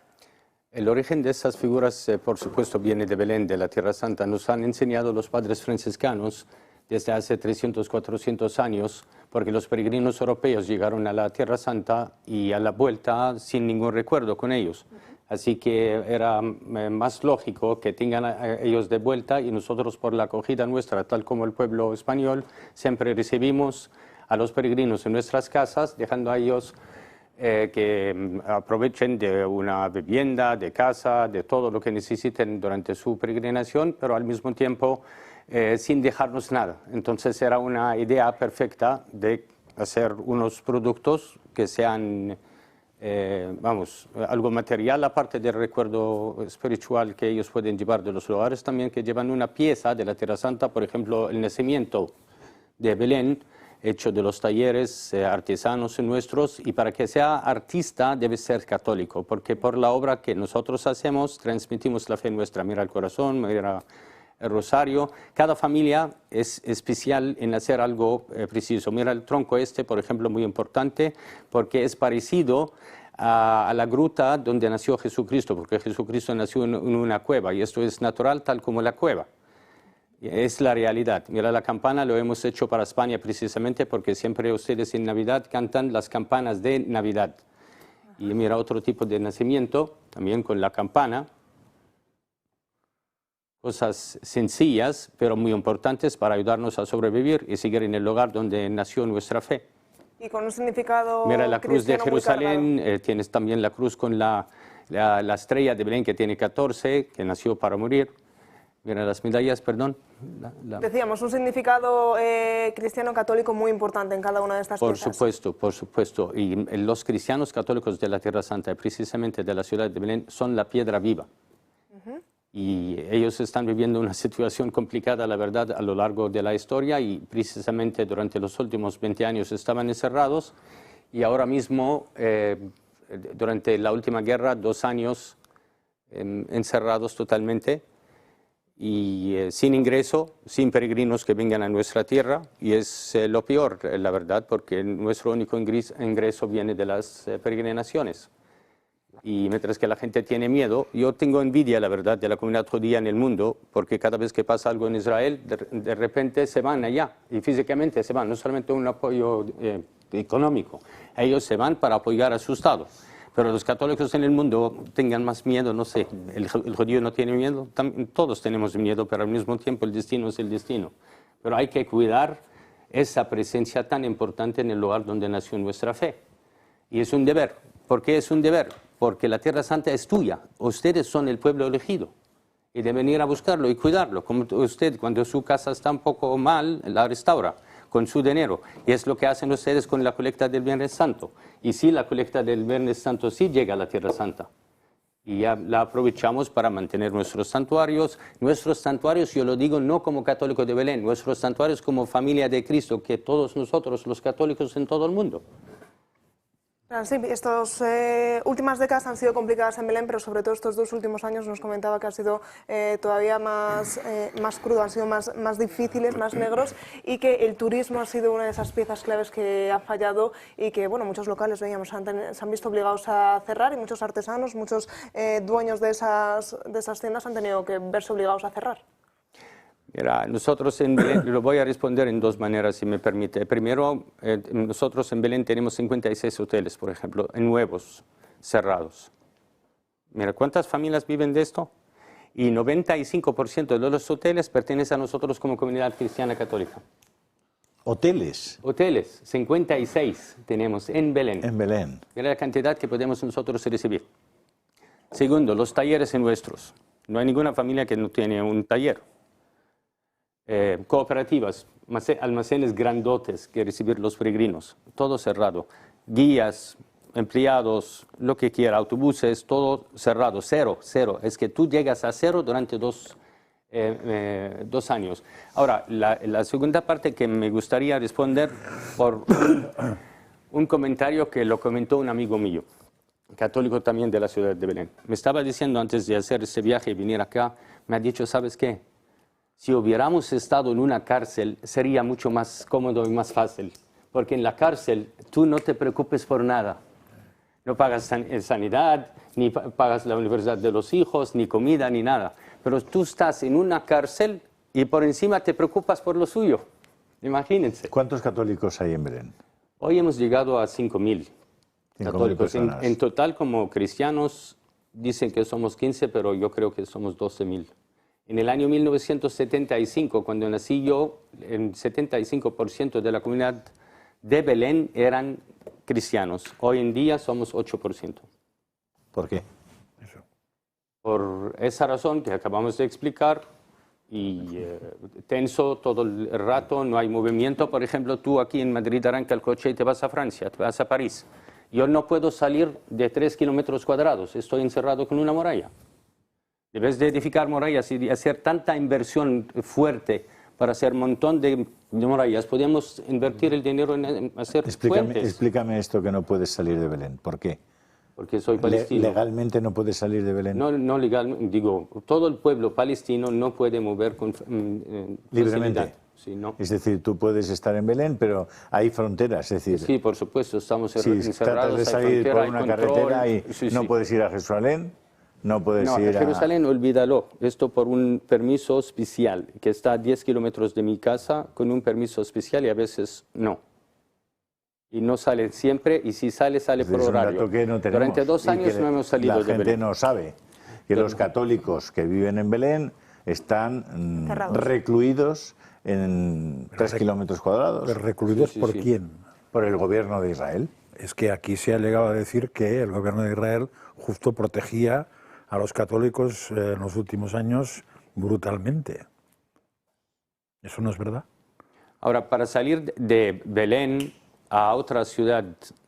El origen de estas figuras, por supuesto, viene de Belén, de la Tierra Santa. Nos han enseñado los padres franciscanos desde hace 300, 400 años, porque los peregrinos europeos llegaron a la Tierra Santa y a la vuelta sin ningún recuerdo con ellos. Así que era más lógico que tengan a ellos de vuelta y nosotros por la acogida nuestra, tal como el pueblo español, siempre recibimos a los peregrinos en nuestras casas, dejando a ellos que aprovechen de una vivienda, de casa, de todo lo que necesiten durante su peregrinación, pero al mismo tiempo sin dejarnos nada. Entonces era una idea perfecta de hacer unos productos que sean, algo material, aparte del recuerdo espiritual que ellos pueden llevar de los lugares, también que llevan una pieza de la Tierra Santa, por ejemplo, el nacimiento de Belén, hecho de los talleres artesanos nuestros, y para que sea artista debe ser católico, porque por la obra que nosotros hacemos transmitimos la fe nuestra. Mira el corazón, mira el rosario. Cada familia es especial en hacer algo preciso. Mira el tronco este, por ejemplo, muy importante, porque es parecido a la gruta donde nació Jesucristo, porque Jesucristo nació en una cueva, y esto es natural tal como la cueva. Es la realidad. Mira la campana, lo hemos hecho para España precisamente porque siempre ustedes en Navidad cantan las campanas de Navidad. Y mira otro tipo de nacimiento, también con la campana. Cosas sencillas, pero muy importantes para ayudarnos a sobrevivir y seguir en el lugar donde nació nuestra fe. Y con un significado mira la cruz de Jerusalén, tienes también la cruz con la estrella de Belén que tiene 14, que nació para morir. Mira las medallas, perdón. Decíamos, un significado cristiano católico muy importante en cada una de estas piezas. Por supuesto. Y los cristianos católicos de la Tierra Santa, precisamente de la ciudad de Belén, son la piedra viva. Y ellos están viviendo una situación complicada, la verdad, a lo largo de la historia, y precisamente durante los últimos 20 años estaban encerrados, y ahora mismo, durante la última guerra, 2 años encerrados totalmente, y sin ingreso, sin peregrinos que vengan a nuestra tierra, y es lo peor, la verdad, porque nuestro único ingreso viene de las peregrinaciones. Y mientras que la gente tiene miedo, yo tengo envidia, la verdad, de la comunidad judía en el mundo, porque cada vez que pasa algo en Israel, de repente se van allá, y físicamente se van, no solamente un apoyo económico, ellos se van para apoyar a su Estado. Pero los católicos en el mundo tengan más miedo, no sé, el judío no tiene miedo, todos tenemos miedo, pero al mismo tiempo el destino es el destino. Pero hay que cuidar esa presencia tan importante en el lugar donde nació nuestra fe. Y es un deber. ¿Por qué es un deber? Porque la Tierra Santa es tuya, ustedes son el pueblo elegido y deben ir a buscarlo y cuidarlo, como usted cuando su casa está un poco mal, la restaura con su dinero, y es lo que hacen ustedes con la colecta del Viernes Santo. Y sí, la colecta del Viernes Santo sí llega a la Tierra Santa, y ya la aprovechamos para mantener nuestros santuarios, yo lo digo no como católico de Belén, nuestros santuarios como familia de Cristo, que todos nosotros, los católicos en todo el mundo. Sí, estas últimas décadas han sido complicadas en Belén, pero sobre todo estos 2 últimos años nos comentaba que ha sido todavía más crudo, han sido más difíciles, más negros, y que el turismo ha sido una de esas piezas claves que ha fallado y que bueno, muchos locales, veíamos, se han visto obligados a cerrar, y muchos artesanos, muchos dueños de esas tiendas han tenido que verse obligados a cerrar. Mira, nosotros en Belén, lo voy a responder en 2 maneras, si me permite. Primero, nosotros en Belén tenemos 56 hoteles, por ejemplo, nuevos, cerrados. Mira, ¿cuántas familias viven de esto? Y 95% de los hoteles pertenecen a nosotros como comunidad cristiana católica. ¿Hoteles? Hoteles, 56 tenemos en Belén. En Belén. Mira la cantidad que podemos nosotros recibir. Segundo, los talleres nuestros. No hay ninguna familia que no tiene un taller. Cooperativas, almacenes grandotes que recibir los peregrinos, todo cerrado, guías, empleados, lo que quiera, autobuses, todo cerrado, cero, es que tú llegas a 0 durante 2 años. Ahora, la segunda parte que me gustaría responder por un comentario que lo comentó un amigo mío, católico también de la ciudad de Belén. Me estaba diciendo antes de hacer ese viaje y venir acá, me ha dicho, ¿sabes qué? Si hubiéramos estado en una cárcel sería mucho más cómodo y más fácil, porque en la cárcel tú no te preocupes por nada. No pagas sanidad, ni pagas la universidad de los hijos, ni comida, ni nada. Pero tú estás en una cárcel y por encima te preocupas por lo suyo. Imagínense. ¿Cuántos católicos hay en Belén? Hoy hemos llegado a 5.000 católicos. personas. En total, como cristianos, dicen que somos 15, pero yo creo que somos 12.000. En el año 1975, cuando nací yo, el 75% de la comunidad de Belén eran cristianos. Hoy en día somos 8%. ¿Por qué? Por esa razón que acabamos de explicar, y tenso todo el rato, no hay movimiento. Por ejemplo, tú aquí en Madrid arranca el coche y te vas a Francia, te vas a París. Yo no puedo salir de 3 kilómetros cuadrados, estoy encerrado con una muralla. Debes de edificar murallas y de hacer tanta inversión fuerte para hacer un montón de murallas. Podemos invertir el dinero en hacer puentes. Explícame esto que no puedes salir de Belén. ¿Por qué? Porque soy palestino. ¿Legalmente no puedes salir de Belén? No legalmente, digo, todo el pueblo palestino no puede mover con libremente. Sí, no. Es decir, tú puedes estar en Belén, pero hay fronteras, es decir... Sí, por supuesto, estamos si encerrados, tratas de salir por una carretera y no sí. puedes ir a Jerusalén, no puedes ir a Jerusalén, olvídalo. Esto por un permiso especial, que está a 10 kilómetros de mi casa, con un permiso especial y a veces no. Y no sale siempre, y si sale, sale por horario. No durante 2 años no hemos salido de Belén. La gente no sabe que los católicos que viven en Belén están recluidos en 3 kilómetros cuadrados. ¿Recluidos por quién? Por el gobierno de Israel. Es que aquí se ha llegado a decir que el gobierno de Israel justo protegía a los católicos en los últimos años brutalmente. ¿Eso no es verdad? Ahora, para salir de Belén a otra ciudad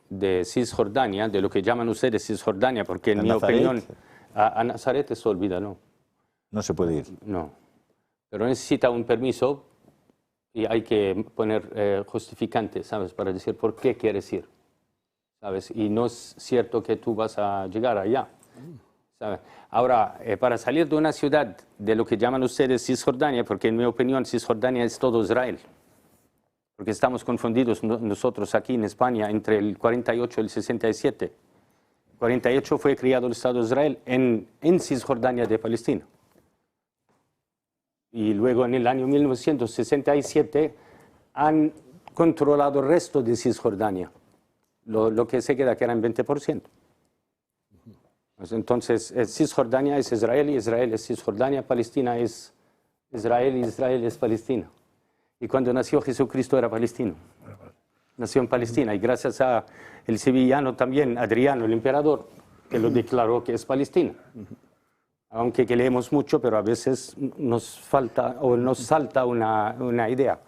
de Cisjordania, de lo que llaman ustedes Cisjordania, porque en mi opinión, a Nazaret se olvida, ¿no? No se puede ir. No, pero necesita un permiso y hay que poner justificante, ¿sabes? Para decir por qué quieres ir, ¿sabes? Y no es cierto que tú vas a llegar allá, ¿sabes? Ahora, para salir de una ciudad de lo que llaman ustedes Cisjordania, porque en mi opinión Cisjordania es todo Israel, porque estamos confundidos nosotros aquí en España entre el 48 y el 67. 48 fue creado el Estado de Israel en Cisjordania de Palestina. Y luego en el año 1967 han controlado el resto de Cisjordania, lo que se queda que eran 20%. Entonces, Cisjordania es Israel y Israel es Cisjordania, Palestina es Israel y Israel es Palestina. Y cuando nació Jesucristo era palestino. Nació en Palestina y gracias a el sevillano también, Adriano, el emperador, que lo declaró que es Palestina. Aunque que leemos mucho, pero a veces nos falta o nos salta una idea.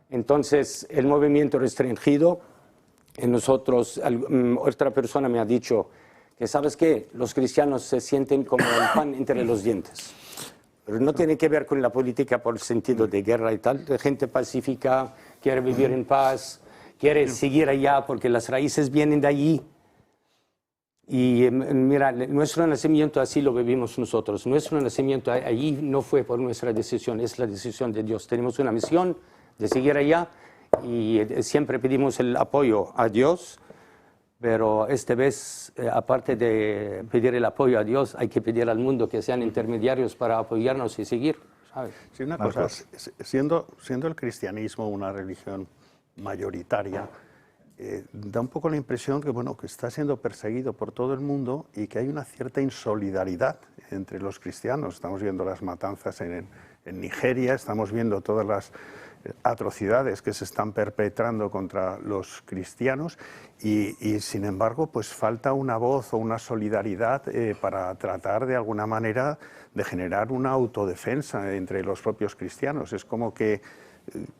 Entonces, el movimiento restringido, en nosotros, otra persona me ha dicho que, ¿sabes qué? Los cristianos se sienten como el pan entre los dientes. Pero no tiene que ver con la política por el sentido de guerra y tal. La gente pacífica quiere vivir en paz, quiere seguir allá porque las raíces vienen de allí. Y mira, nuestro nacimiento así lo vivimos nosotros. Nuestro nacimiento allí no fue por nuestra decisión, es la decisión de Dios. Tenemos una misión de seguir allá y siempre pedimos el apoyo a Dios. Pero esta vez, aparte de pedir el apoyo a Dios, hay que pedir al mundo que sean intermediarios para apoyarnos y seguir, ¿sabes? Sí, una cosa, siendo el cristianismo una religión mayoritaria, da un poco la impresión que, bueno, que está siendo perseguido por todo el mundo y que hay una cierta insolidaridad entre los cristianos. Estamos viendo las matanzas en Nigeria, estamos viendo todas las atrocidades que se están perpetrando contra los cristianos y sin embargo pues falta una voz o una solidaridad para tratar de alguna manera de generar una autodefensa entre los propios cristianos. Es como que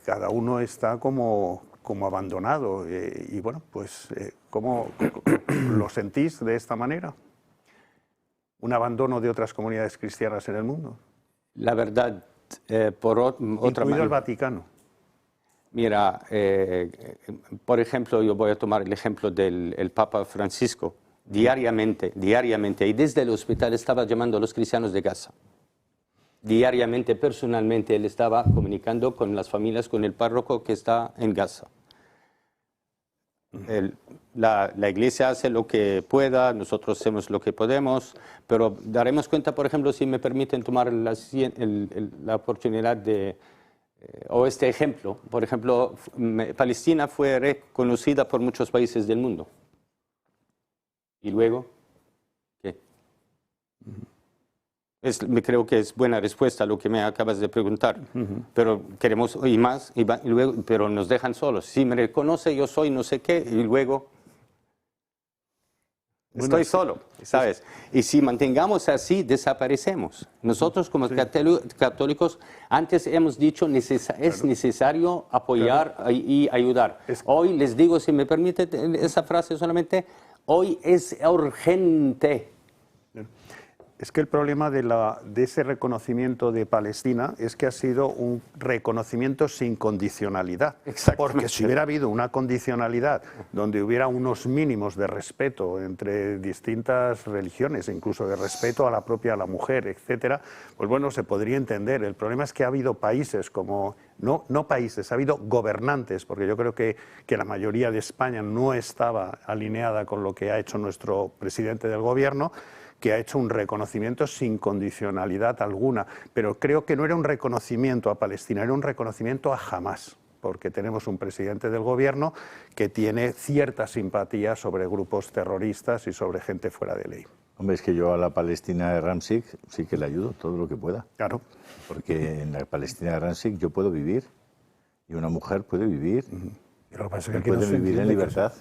cada uno está como abandonado y bueno, pues ¿cómo lo sentís de esta manera? ¿Un abandono de otras comunidades cristianas en el mundo? La verdad, por otra incluido el Vaticano. Mira, por ejemplo, yo voy a tomar el ejemplo del Papa Francisco. Diariamente, y desde el hospital estaba llamando a los cristianos de Gaza. Diariamente, personalmente, él estaba comunicando con las familias, con el párroco que está en Gaza. La iglesia hace lo que pueda, nosotros hacemos lo que podemos, pero daremos cuenta, por ejemplo, si me permiten tomar la oportunidad de, o este ejemplo. Por ejemplo, Palestina fue reconocida por muchos países del mundo. ¿Y luego? ¿Qué? Creo que es buena respuesta a lo que me acabas de preguntar, pero queremos y más, y luego, pero nos dejan solos. Si me reconoce, yo soy no sé qué, y luego estoy solo, ¿sabes? Y si mantengamos así, desaparecemos. Nosotros como católicos, antes hemos dicho, es necesario apoyar y ayudar. Hoy les digo, si me permite esa frase solamente, hoy es urgente. Es que el problema de ese reconocimiento de Palestina es que ha sido un reconocimiento sin condicionalidad. Porque si hubiera habido una condicionalidad donde hubiera unos mínimos de respeto entre distintas religiones, incluso de respeto a la mujer, etcétera, pues bueno, se podría entender. El problema es que ha habido países como, no países, ha habido gobernantes, porque yo creo que la mayoría de España no estaba alineada con lo que ha hecho nuestro presidente del gobierno, que ha hecho un reconocimiento sin condicionalidad alguna, pero creo que no era un reconocimiento a Palestina, era un reconocimiento a Hamás, porque tenemos un presidente del gobierno que tiene cierta simpatía sobre grupos terroristas y sobre gente fuera de ley. Hombre, es que yo a la Palestina de Ramsik sí que le ayudo todo lo que pueda. Claro. Porque en la Palestina de Ramsik yo puedo vivir y una mujer puede vivir. Pero lo que pasa es que aquí puede no se vivir en entiende libertad.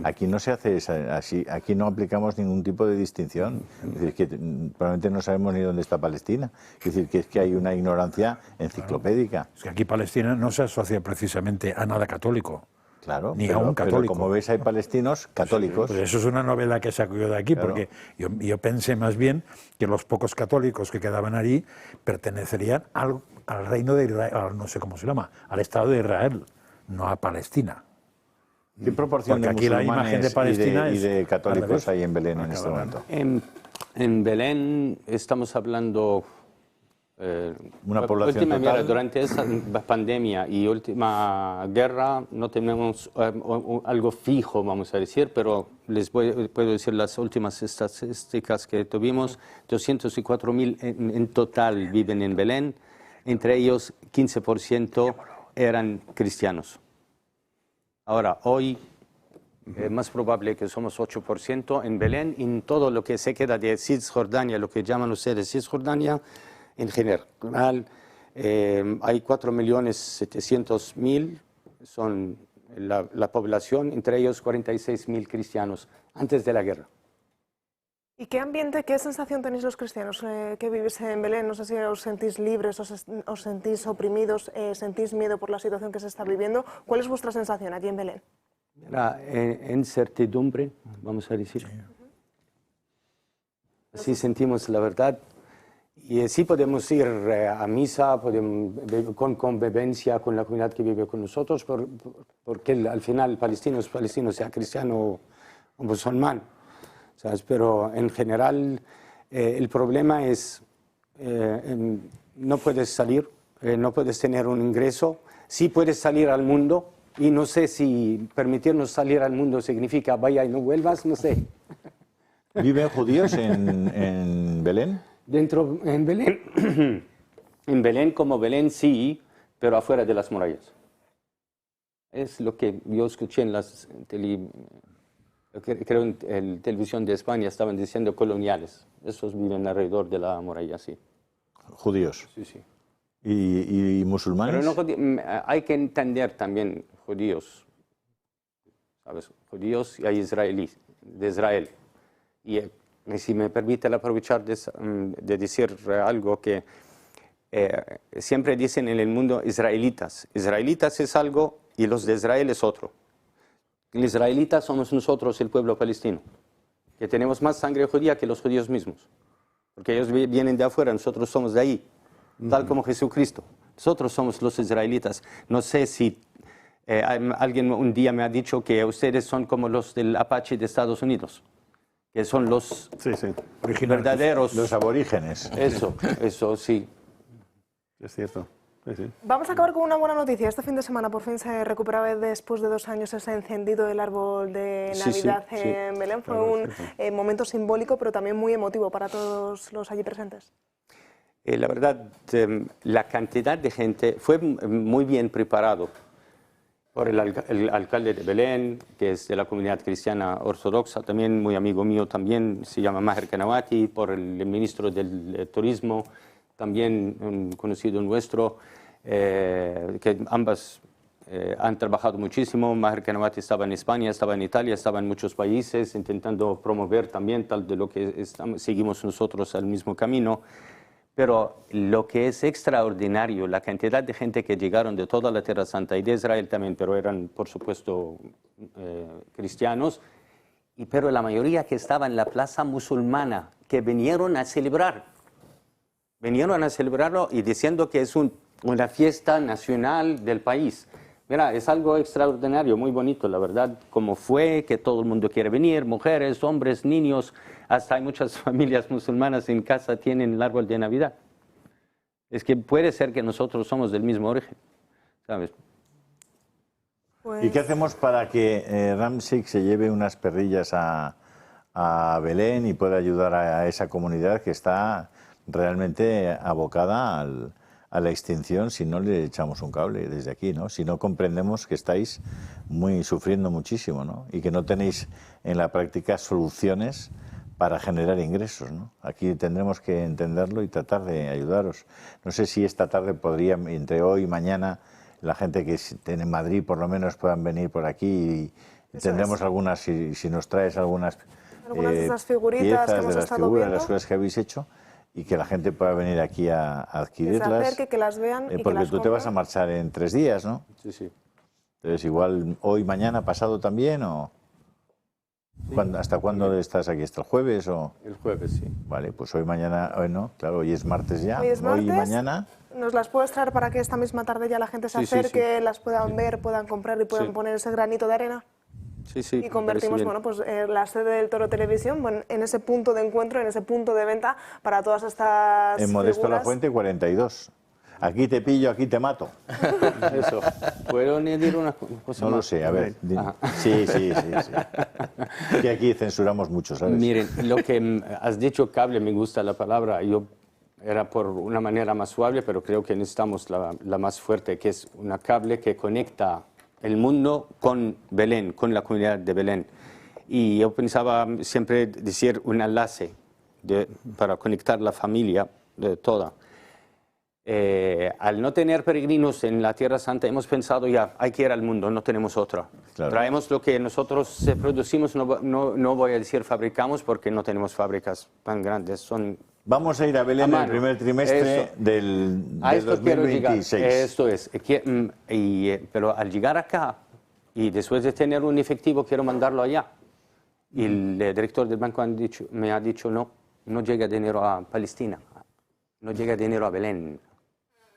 Aquí no se hace así, aquí no aplicamos ningún tipo de distinción. Es decir, que probablemente no sabemos ni dónde está Palestina. Es decir, que es que hay una ignorancia enciclopédica. Es que aquí Palestina no se asocia precisamente a nada católico. Claro, ni a un católico. Pero como ves, hay palestinos católicos. Pues eso es una novela que saco yo de aquí, claro. Porque yo pensé más bien que los pocos católicos que quedaban allí pertenecerían al reino de Israel, no sé cómo se llama, al Estado de Israel, no a Palestina. ¿Qué proporción porque de aquí la imagen de Palestina y de católicos hay en Belén en este momento? En Belén estamos hablando... una población total. Mira, durante esa pandemia y última guerra no tenemos algo fijo, vamos a decir, pero puedo decir las últimas estadísticas que tuvimos, 204.000 en total viven en Belén, entre ellos 15% eran cristianos. Ahora, hoy es más probable que somos 8% en Belén, en todo lo que se queda de Cisjordania, lo que llaman ustedes Cisjordania. En general, hay 4.700.000, son la población, entre ellos 46.000 cristianos, antes de la guerra. ¿Y qué ambiente, qué sensación tenéis los cristianos que vivís en Belén? No sé si os sentís libres, os sentís oprimidos, sentís miedo por la situación que se está viviendo. ¿Cuál es vuestra sensación aquí en Belén? La incertidumbre, vamos a decir. Sí porque la verdad. Y sí podemos ir a misa, con convivencia con la comunidad que vive con nosotros, porque al final palestino es palestino, sea cristiano o musulmán, ¿sabes? Pero en general el problema es no puedes salir, no puedes tener un ingreso, sí puedes salir al mundo, y no sé si permitirnos salir al mundo significa vaya y no vuelvas, no sé. ¿Viven judíos en Belén? En Belén, en Belén como Belén sí, pero afuera de las murallas. Es lo que yo escuché en las creo en televisión de España, estaban diciendo coloniales. Esos viven alrededor de la muralla, sí. ¿Judíos? Sí, sí. ¿Y musulmanes? Pero no, hay que entender también judíos, ¿sabes? Judíos y hay israelíes, de Israel. Y si me permite aprovechar de decir algo que siempre dicen en el mundo israelitas. Israelitas es algo y los de Israel es otro. Los israelitas somos nosotros, el pueblo palestino, que tenemos más sangre judía que los judíos mismos. Porque ellos vienen de afuera, nosotros somos de ahí, tal como Jesucristo. Nosotros somos los israelitas. No sé si Alguien un día me ha dicho que ustedes son como los del Apache de Estados Unidos, que son los verdaderos. Los aborígenes. Eso sí. Es cierto. Sí, sí. Vamos a acabar con una buena noticia. Este fin de semana por fin se recuperaba después de 2 años ese encendido del árbol de Navidad en Belén. Fue un momento simbólico, pero también muy emotivo para todos los allí presentes. La verdad, la cantidad de gente fue muy bien preparado por el alcalde de Belén, que es de la comunidad cristiana ortodoxa, también muy amigo mío, también se llama Maher Kanawati, por el ministro del Turismo, también un conocido nuestro, que ambas han trabajado muchísimo. Maher Kanawati estaba en España, estaba en Italia, estaba en muchos países, intentando promover también tal de lo que seguimos nosotros al mismo camino. Pero lo que es extraordinario, la cantidad de gente que llegaron de toda la Tierra Santa y de Israel también, pero eran, por supuesto, cristianos, pero la mayoría que estaba en la plaza musulmana, que vinieron a celebrar. Vinieron a celebrarlo y diciendo que es una fiesta nacional del país. Mira, es algo extraordinario, muy bonito, la verdad, como fue, que todo el mundo quiere venir, mujeres, hombres, niños, hasta hay muchas familias musulmanas en casa tienen el árbol de Navidad. Es que puede ser que nosotros somos del mismo origen, ¿sabes? Pues... ¿Y qué hacemos para que Ramsik se lleve unas perrillas a Belén y pueda ayudar a esa comunidad que está realmente abocada a la extinción si no le echamos un cable desde aquí, ¿no? Si no comprendemos que estáis sufriendo muchísimo, ¿no? Y que no tenéis en la práctica soluciones para generar ingresos, ¿no? Aquí tendremos que entenderlo y tratar de ayudaros. No sé si esta tarde podría, entre hoy y mañana, la gente que esté en Madrid por lo menos puedan venir por aquí y tendremos algunas, si nos traes algunas de esas figuritas piezas que hemos de las estado figuras, viendo, las cosas que habéis hecho, y que la gente pueda venir aquí a adquirirlas. Que se acerque, que las vean y que porque las tú te vas a marchar en 3 días, ¿no? Sí, sí. Entonces, igual hoy, mañana, pasado también, o... Sí. ¿Hasta cuándo estás aquí? ¿Hasta el jueves? O... El jueves, sí. Vale, pues hoy, mañana, hoy no, claro, hoy es martes ya. Hoy es martes, hoy y mañana. ¿Nos las puedes traer para que esta misma tarde ya la gente se acerque, las puedan ver, puedan comprar y puedan poner ese granito de arena? Sí, sí. Y convertimos pues, la sede del Toro Televisión en ese punto de encuentro, en ese punto de venta para todas estas En Modesto figuras. La Fuente 42. Aquí te pillo, aquí te mato. Eso. ¿Puedo añadir una cosa No más? lo sé, a ver. Sí. Que aquí censuramos mucho, ¿sabes? Miren, lo que has dicho, cable, me gusta la palabra. Yo era por una manera más suave, pero creo que necesitamos la más fuerte, que es una cable que conecta el mundo con Belén, con la comunidad de Belén. Y yo pensaba siempre decir un enlace para conectar la familia de toda. Al no tener peregrinos en la Tierra Santa, hemos pensado ya, hay que ir al mundo, no tenemos otra. Claro. Traemos lo que nosotros producimos, no voy a decir fabricamos, porque no tenemos fábricas tan grandes. Vamos a ir a Belén en el primer trimestre del 2026. Esto es. Pero al llegar acá, y después de tener un efectivo, quiero mandarlo allá. Y el director del banco me ha dicho, no llega dinero a Palestina, no llega dinero a Belén.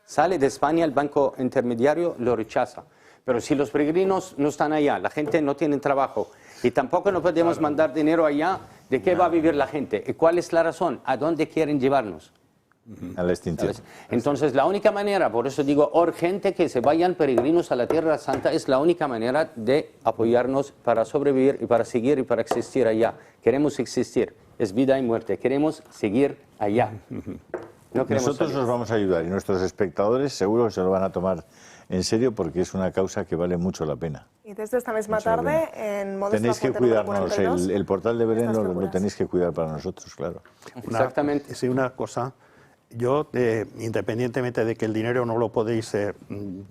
Sale de España, el banco intermediario lo rechaza. Pero si los peregrinos no están allá, la gente no tiene trabajo, y tampoco no podemos mandar dinero allá, ¿de qué va a vivir la gente? ¿Y cuál es la razón? ¿A dónde quieren llevarnos? A la extinción. Entonces, la única manera, por eso digo, urgente que se vayan peregrinos a la Tierra Santa, es la única manera de apoyarnos para sobrevivir y para seguir y para existir allá. Queremos existir, es vida y muerte, queremos seguir allá. Nosotros os vamos a ayudar y nuestros espectadores seguro que se lo van a tomar en serio porque es una causa que vale mucho la pena. Y desde esta misma tarde, en Modesto tenéis que cuidarnos, el portal de Belén lo tenéis que cuidar para nosotros, claro. Exactamente. Sí, una cosa. Yo, independientemente de que el dinero no lo podéis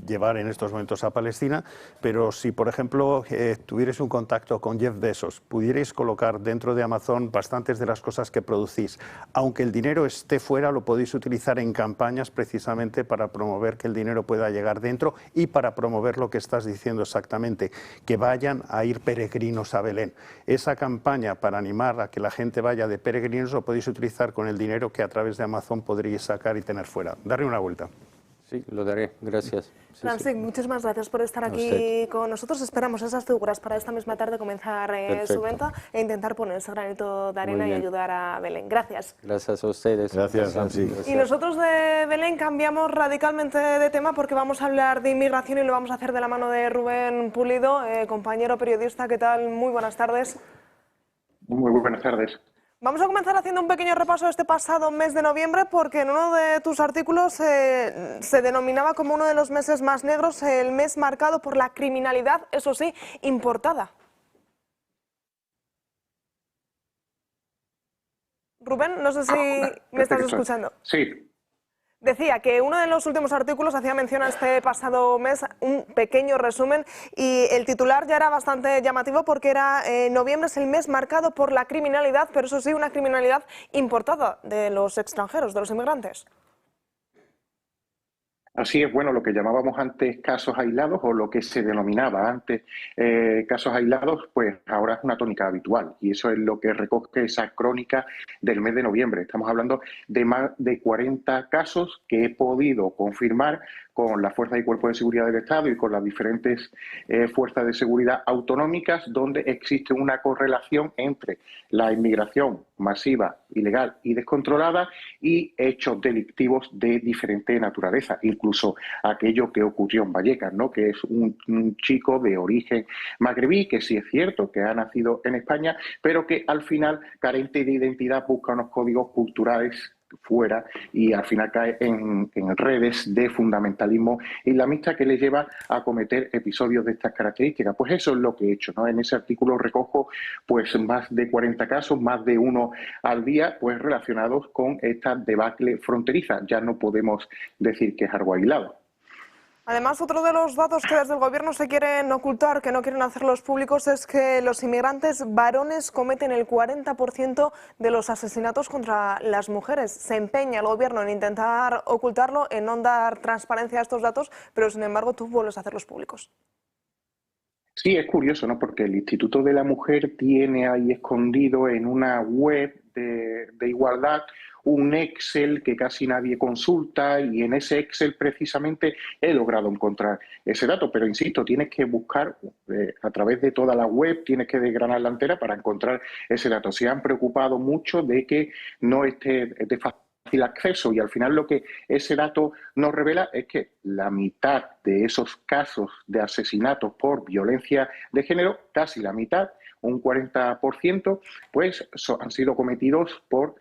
llevar en estos momentos a Palestina, pero si, por ejemplo, tuvierais un contacto con Jeff Bezos, pudierais colocar dentro de Amazon bastantes de las cosas que producís. Aunque el dinero esté fuera, lo podéis utilizar en campañas precisamente para promover que el dinero pueda llegar dentro y para promover lo que estás diciendo exactamente, que vayan a ir peregrinos a Belén. Esa campaña para animar a que la gente vaya de peregrinos lo podéis utilizar con el dinero que a través de Amazon podréis sacar y tener fuera. Darle una vuelta. Sí, lo daré. Gracias. Sí, Francis, muchísimas gracias por estar aquí con nosotros. Esperamos esas figuras para esta misma tarde comenzar su venta e intentar poner ese granito de arena y ayudar a Belén. Gracias. Gracias a ustedes. Gracias, Francis. Y nosotros de Belén cambiamos radicalmente de tema porque vamos a hablar de inmigración y lo vamos a hacer de la mano de Rubén Pulido, compañero periodista. ¿Qué tal? Muy buenas tardes. Muy buenas tardes. Vamos a comenzar haciendo un pequeño repaso de este pasado mes de noviembre porque en uno de tus artículos se denominaba como uno de los meses más negros, el mes marcado por la criminalidad, eso sí, importada. Rubén, no sé si me estás escuchando. Sí. Decía que uno de los últimos artículos hacía mención a este pasado mes, un pequeño resumen, y el titular ya era bastante llamativo porque era noviembre es el mes marcado por la criminalidad, pero eso sí, una criminalidad importada de los extranjeros, de los inmigrantes. Así es, bueno, lo que llamábamos antes casos aislados o lo que se denominaba antes casos aislados, pues ahora es una tónica habitual y eso es lo que recoge esa crónica del mes de noviembre. Estamos hablando de más de 40 casos que he podido confirmar con las fuerzas y cuerpos de seguridad del Estado y con las diferentes fuerzas de seguridad autonómicas, donde existe una correlación entre la inmigración masiva, ilegal y descontrolada y hechos delictivos de diferente naturaleza, incluso aquello que ocurrió en Vallecas, ¿no? Que es un chico de origen magrebí, que sí es cierto que ha nacido en España, pero que al final, carente de identidad, busca unos códigos culturales fuera y al final cae en redes de fundamentalismo islamista que le lleva a cometer episodios de estas características. Pues eso es lo que he hecho, ¿no? En ese artículo recojo pues más de 40 casos, más de uno al día, pues relacionados con esta debacle fronteriza. Ya no podemos decir que es algo aislado. Además, otro de los datos que desde el Gobierno se quieren ocultar, que no quieren hacerlos públicos, es que los inmigrantes varones cometen el 40% de los asesinatos contra las mujeres. Se empeña el Gobierno en intentar ocultarlo, en no dar transparencia a estos datos, pero sin embargo tú vuelves a hacerlos públicos. Sí, es curioso, ¿no? Porque el Instituto de la Mujer tiene ahí escondido en una web de igualdad un Excel que casi nadie consulta y en ese Excel precisamente he logrado encontrar ese dato, pero insisto, tienes que buscar a través de toda la web, tienes que desgranar la entera para encontrar ese dato. Se han preocupado mucho de que no esté de fácil acceso y al final lo que ese dato nos revela es que la mitad de esos casos de asesinatos por violencia de género, casi la mitad, un 40%, pues han sido cometidos por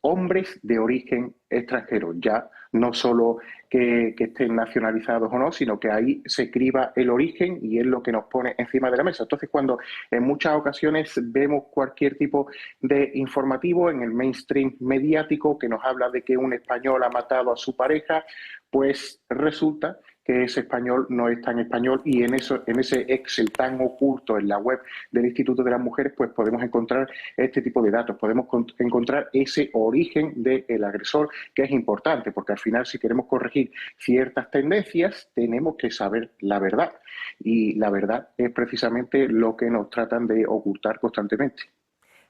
hombres de origen extranjero, ya no solo que estén nacionalizados o no, sino que ahí se criba el origen y es lo que nos pone encima de la mesa. Entonces, cuando en muchas ocasiones vemos cualquier tipo de informativo en el mainstream mediático que nos habla de que un español ha matado a su pareja, pues resulta que ese español no es tan español y en ese Excel tan oculto en la web del Instituto de las Mujeres pues podemos encontrar este tipo de datos, podemos encontrar ese origen del agresor, que es importante porque al final si queremos corregir ciertas tendencias tenemos que saber la verdad y la verdad es precisamente lo que nos tratan de ocultar constantemente.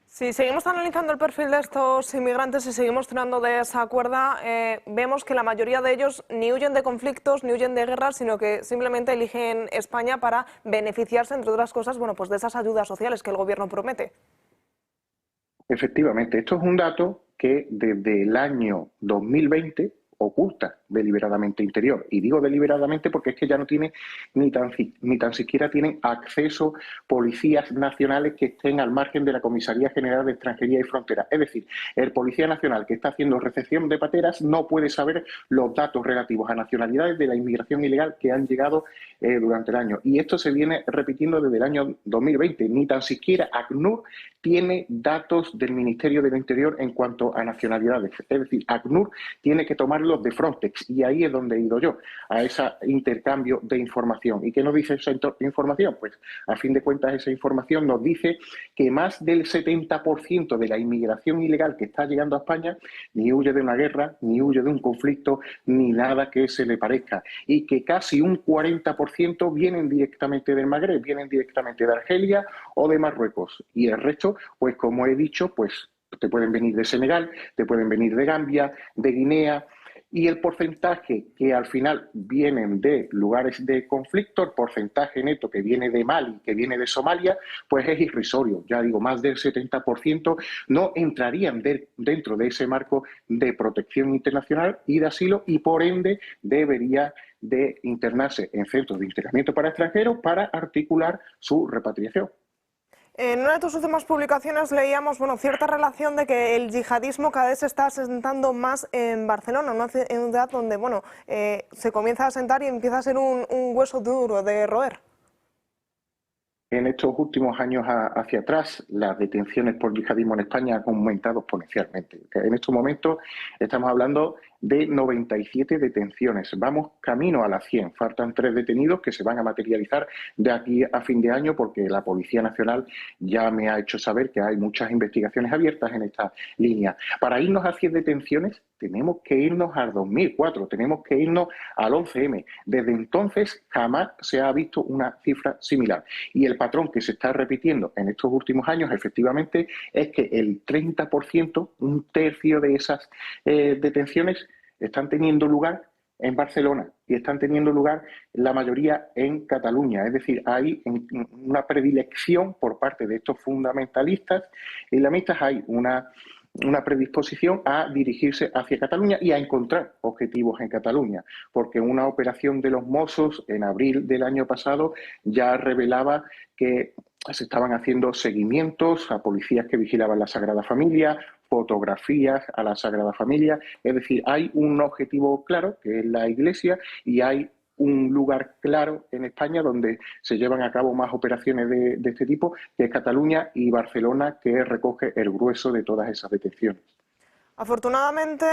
Si seguimos analizando el perfil de estos inmigrantes y seguimos tirando de esa cuerda, vemos que la mayoría de ellos ni huyen de conflictos, ni huyen de guerras, sino que simplemente eligen España para beneficiarse, entre otras cosas, bueno, pues de esas ayudas sociales que el Gobierno promete. Efectivamente, esto es un dato que desde el año 2020 oculta deliberadamente Interior. Y digo deliberadamente porque es que ya no tiene ni tan siquiera tienen acceso policías nacionales que estén al margen de la Comisaría General de Extranjería y Fronteras. Es decir, el policía nacional que está haciendo recepción de pateras no puede saber los datos relativos a nacionalidades de la inmigración ilegal que han llegado durante el año. Y esto se viene repitiendo desde el año 2020. Ni tan siquiera ACNUR tiene datos del Ministerio del Interior en cuanto a nacionalidades. Es decir, ACNUR tiene que tomarlos de Frontex y ahí es donde he ido yo, a ese intercambio de información. ¿Y qué nos dice esa información? Pues a fin de cuentas esa información nos dice que más del 70% de la inmigración ilegal que está llegando a España ni huye de una guerra, ni huye de un conflicto, ni nada que se le parezca. Y que casi un 40% vienen directamente del Magreb, vienen directamente de Argelia o de Marruecos. Y el resto, pues como he dicho, pues te pueden venir de Senegal, te pueden venir de Gambia, de Guinea, y el porcentaje que al final vienen de lugares de conflicto, el porcentaje neto que viene de Mali, que viene de Somalia, pues es irrisorio. Ya digo, más del 70% no entrarían dentro de ese marco de protección internacional y de asilo, y por ende debería de internarse en centros de internamiento para extranjeros para articular su repatriación. En una de tus últimas publicaciones leíamos cierta relación de que el yihadismo cada vez se está asentando más en Barcelona, una ciudad donde se comienza a asentar y empieza a ser un hueso duro de roer. En estos últimos años hacia atrás, las detenciones por yihadismo en España han aumentado exponencialmente. En estos momentos estamos hablando de 97 detenciones. Vamos camino a las 100. Faltan 3 detenidos que se van a materializar de aquí a fin de año, porque la Policía Nacional ya me ha hecho saber que hay muchas investigaciones abiertas en esta línea. Para irnos a 100 detenciones tenemos que irnos al 2004, tenemos que irnos al 11M. Desde entonces jamás se ha visto una cifra similar. Y el patrón que se está repitiendo en estos últimos años, efectivamente, es que el 30%, un tercio de esas detenciones, están teniendo lugar en Barcelona y están teniendo lugar la mayoría en Cataluña. Es decir, hay una predilección por parte de estos fundamentalistas islamistas, hay una predisposición a dirigirse hacia Cataluña y a encontrar objetivos en Cataluña, porque una operación de los Mossos en abril del año pasado ya revelaba que se estaban haciendo seguimientos a policías que vigilaban la Sagrada Familia, fotografías a la Sagrada Familia. Es decir, hay un objetivo claro, que es la Iglesia, y hay un lugar claro en España donde se llevan a cabo más operaciones de este tipo, que es Cataluña y Barcelona, que recoge el grueso de todas esas detenciones. Afortunadamente,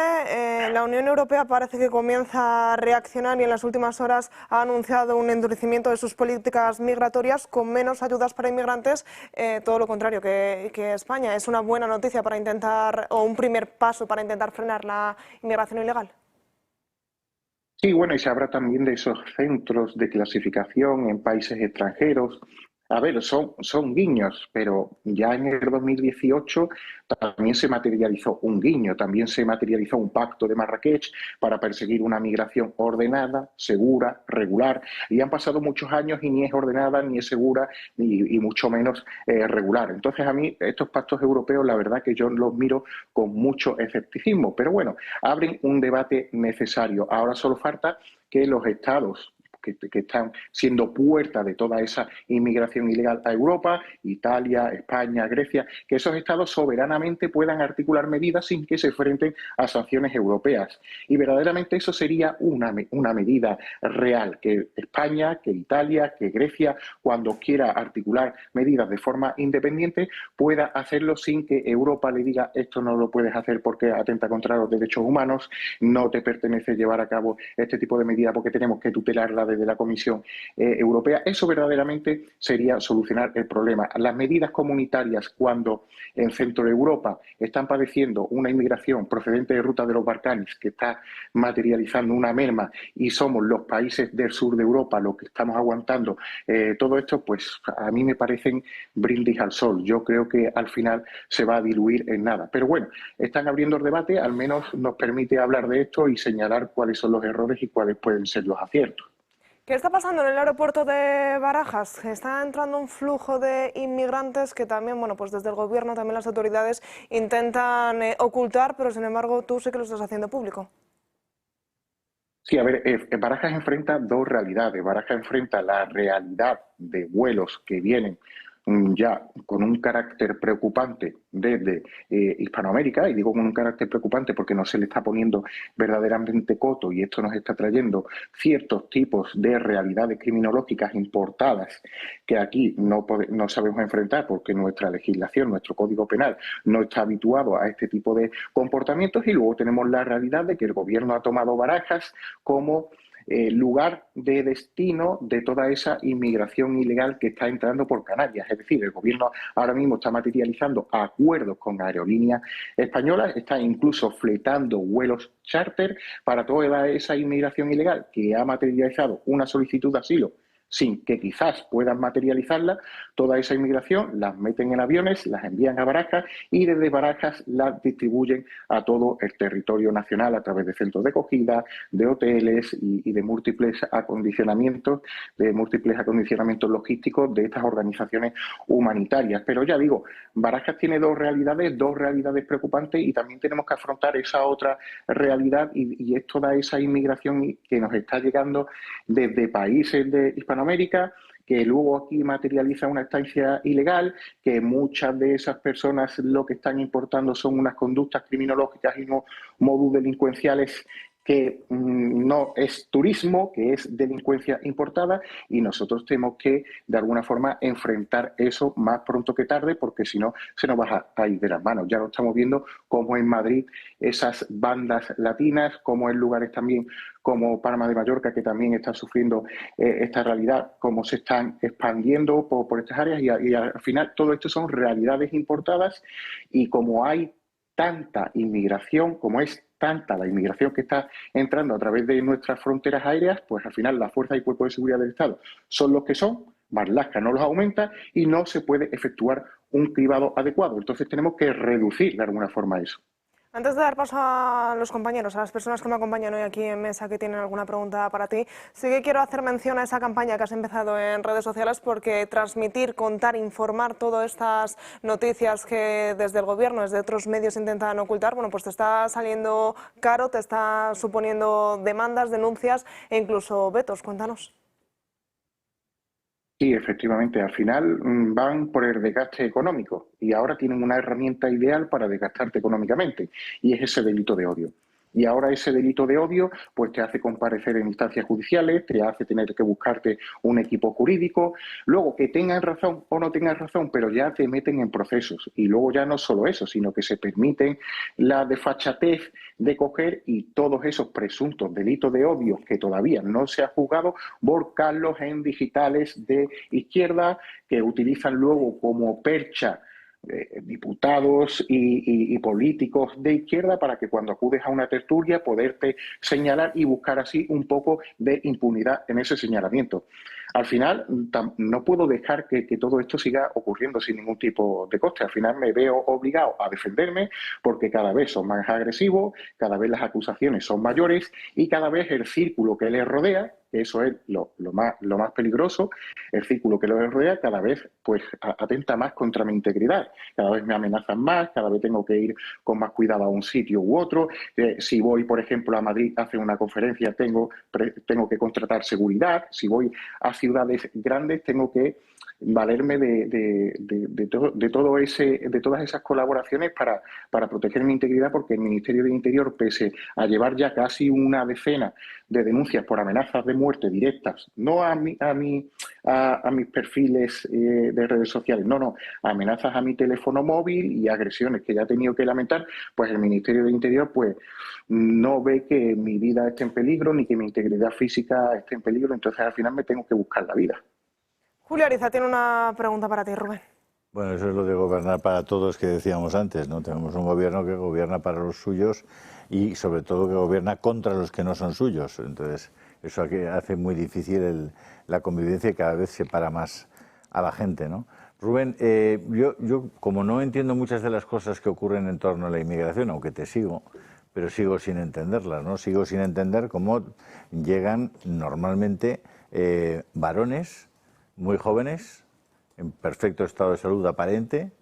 la Unión Europea parece que comienza a reaccionar y en las últimas horas ha anunciado un endurecimiento de sus políticas migratorias con menos ayudas para inmigrantes, todo lo contrario que España. ¿Es una buena noticia para intentar, o un primer paso para intentar frenar la inmigración ilegal? Sí, bueno, y se habla también de esos centros de clasificación en países extranjeros. A ver, son guiños, pero ya en el 2018 también se materializó un guiño, también se materializó un pacto de Marrakech para perseguir una migración ordenada, segura, regular, y han pasado muchos años y ni es ordenada, ni es segura, y mucho menos regular. Entonces a mí estos pactos europeos, la verdad que yo los miro con mucho escepticismo, pero bueno, abren un debate necesario. Ahora solo falta que los estados que están siendo puerta de toda esa inmigración ilegal a Europa, Italia, España, Grecia, que esos estados soberanamente puedan articular medidas sin que se enfrenten a sanciones europeas. Y verdaderamente eso sería una medida real, que España, que Italia, que Grecia, cuando quiera articular medidas de forma independiente, pueda hacerlo sin que Europa le diga esto no lo puedes hacer porque atenta contra los derechos humanos, no te pertenece llevar a cabo este tipo de medidas porque tenemos que tutelarla desde la Comisión Europea. Eso verdaderamente sería solucionar el problema. Las medidas comunitarias, cuando en Centro Europa están padeciendo una inmigración procedente de ruta de los Balcanes que está materializando una merma y somos los países del sur de Europa los que estamos aguantando todo esto, pues a mí me parecen brindis al sol. Yo creo que al final se va a diluir en nada. Pero bueno, están abriendo el debate, al menos nos permite hablar de esto y señalar cuáles son los errores y cuáles pueden ser los aciertos. ¿Qué está pasando en el aeropuerto de Barajas? Está entrando un flujo de inmigrantes que también, pues desde el gobierno, también las autoridades intentan ocultar, pero sin embargo tú sí que lo estás haciendo público. Sí, a ver, Barajas enfrenta dos realidades. Barajas enfrenta la realidad de vuelos que vienen ya con un carácter preocupante desde Hispanoamérica, y digo con un carácter preocupante porque no se le está poniendo verdaderamente coto, y esto nos está trayendo ciertos tipos de realidades criminológicas importadas que aquí no sabemos enfrentar porque nuestra legislación, nuestro Código Penal no está habituado a este tipo de comportamientos. Y luego tenemos la realidad de que el gobierno ha tomado Barajas como lugar de destino de toda esa inmigración ilegal que está entrando por Canarias. Es decir, el gobierno ahora mismo está materializando acuerdos con aerolíneas españolas, está incluso fletando vuelos charter para toda esa inmigración ilegal que ha materializado una solicitud de asilo sin que quizás puedan materializarla, toda esa inmigración las meten en aviones, las envían a Barajas y desde Barajas las distribuyen a todo el territorio nacional a través de centros de acogida, de hoteles y de múltiples acondicionamientos logísticos de estas organizaciones humanitarias. Pero ya digo, Barajas tiene dos realidades preocupantes, y también tenemos que afrontar esa otra realidad, y es toda esa inmigración que nos está llegando desde países de Hispanoamérica, que luego aquí materializa una estancia ilegal, que muchas de esas personas lo que están importando son unas conductas criminológicas y no modus delincuenciales, que no es turismo, que es delincuencia importada, y nosotros tenemos que, de alguna forma, enfrentar eso más pronto que tarde, porque si no, se nos va a ir de las manos. Ya lo estamos viendo, como en Madrid, esas bandas latinas, como en lugares también como Palma de Mallorca, que también está sufriendo esta realidad, cómo se están expandiendo por estas áreas, y al final todo esto son realidades importadas, y como hay tanta inmigración, como es tanta la inmigración que está entrando a través de nuestras fronteras aéreas, pues al final las fuerzas y cuerpos de seguridad del Estado son los que son, Marlaska no los aumenta y no se puede efectuar un cribado adecuado. Entonces tenemos que reducir de alguna forma eso. Antes de dar paso a los compañeros, a las personas que me acompañan hoy aquí en mesa que tienen alguna pregunta para ti, sí que quiero hacer mención a esa campaña que has empezado en redes sociales, porque transmitir, contar, informar todas estas noticias que desde el gobierno, desde otros medios intentan ocultar, bueno, pues te está saliendo caro, te está suponiendo demandas, denuncias e incluso vetos. Cuéntanos. Sí, efectivamente, al final van por el desgaste económico, y ahora tienen una herramienta ideal para desgastarte económicamente, y es ese delito de odio. Y ahora ese delito de odio pues te hace comparecer en instancias judiciales, te hace tener que buscarte un equipo jurídico, luego que tengan razón o no tengan razón, pero ya te meten en procesos. Y luego ya no solo eso, sino que se permiten la desfachatez de coger y todos esos presuntos delitos de odio que todavía no se ha juzgado, volcarlos en digitales de izquierda, que utilizan luego como percha diputados y políticos de izquierda, para que cuando acudes a una tertulia poderte señalar y buscar así un poco de impunidad en ese señalamiento. Al final no puedo dejar que todo esto siga ocurriendo sin ningún tipo de coste. Al final me veo obligado a defenderme, porque cada vez son más agresivos, cada vez las acusaciones son mayores, y cada vez el círculo que les rodea, eso es lo más peligroso, el círculo que les rodea cada vez pues atenta más contra mi integridad. Cada vez me amenazan más, cada vez tengo que ir con más cuidado a un sitio u otro. Si voy, por ejemplo, a Madrid a hacer una conferencia, tengo que contratar seguridad. Si voy a ciudades grandes, tengo que valerme de todas esas colaboraciones para proteger mi integridad, porque el Ministerio de Interior, pese a llevar ya casi una decena de denuncias por amenazas de muerte directas, no a mis perfiles de redes sociales, no, amenazas a mi teléfono móvil y agresiones que ya he tenido que lamentar, pues el Ministerio de Interior pues no ve que mi vida esté en peligro ni que mi integridad física esté en peligro. Entonces al final me tengo que buscar la vida. Julio Ariza tiene una pregunta para ti, Rubén. Bueno, eso es lo de gobernar para todos que decíamos antes, ¿no? Tenemos un gobierno que gobierna para los suyos y sobre todo que gobierna contra los que no son suyos. Entonces eso hace muy difícil la convivencia, y cada vez separa más a la gente, ¿no? Rubén, yo como no entiendo muchas de las cosas que ocurren en torno a la inmigración, aunque te sigo, pero sigo sin entenderlas, ¿no? Sigo sin entender cómo llegan normalmente varones muy jóvenes, en perfecto estado de salud aparente,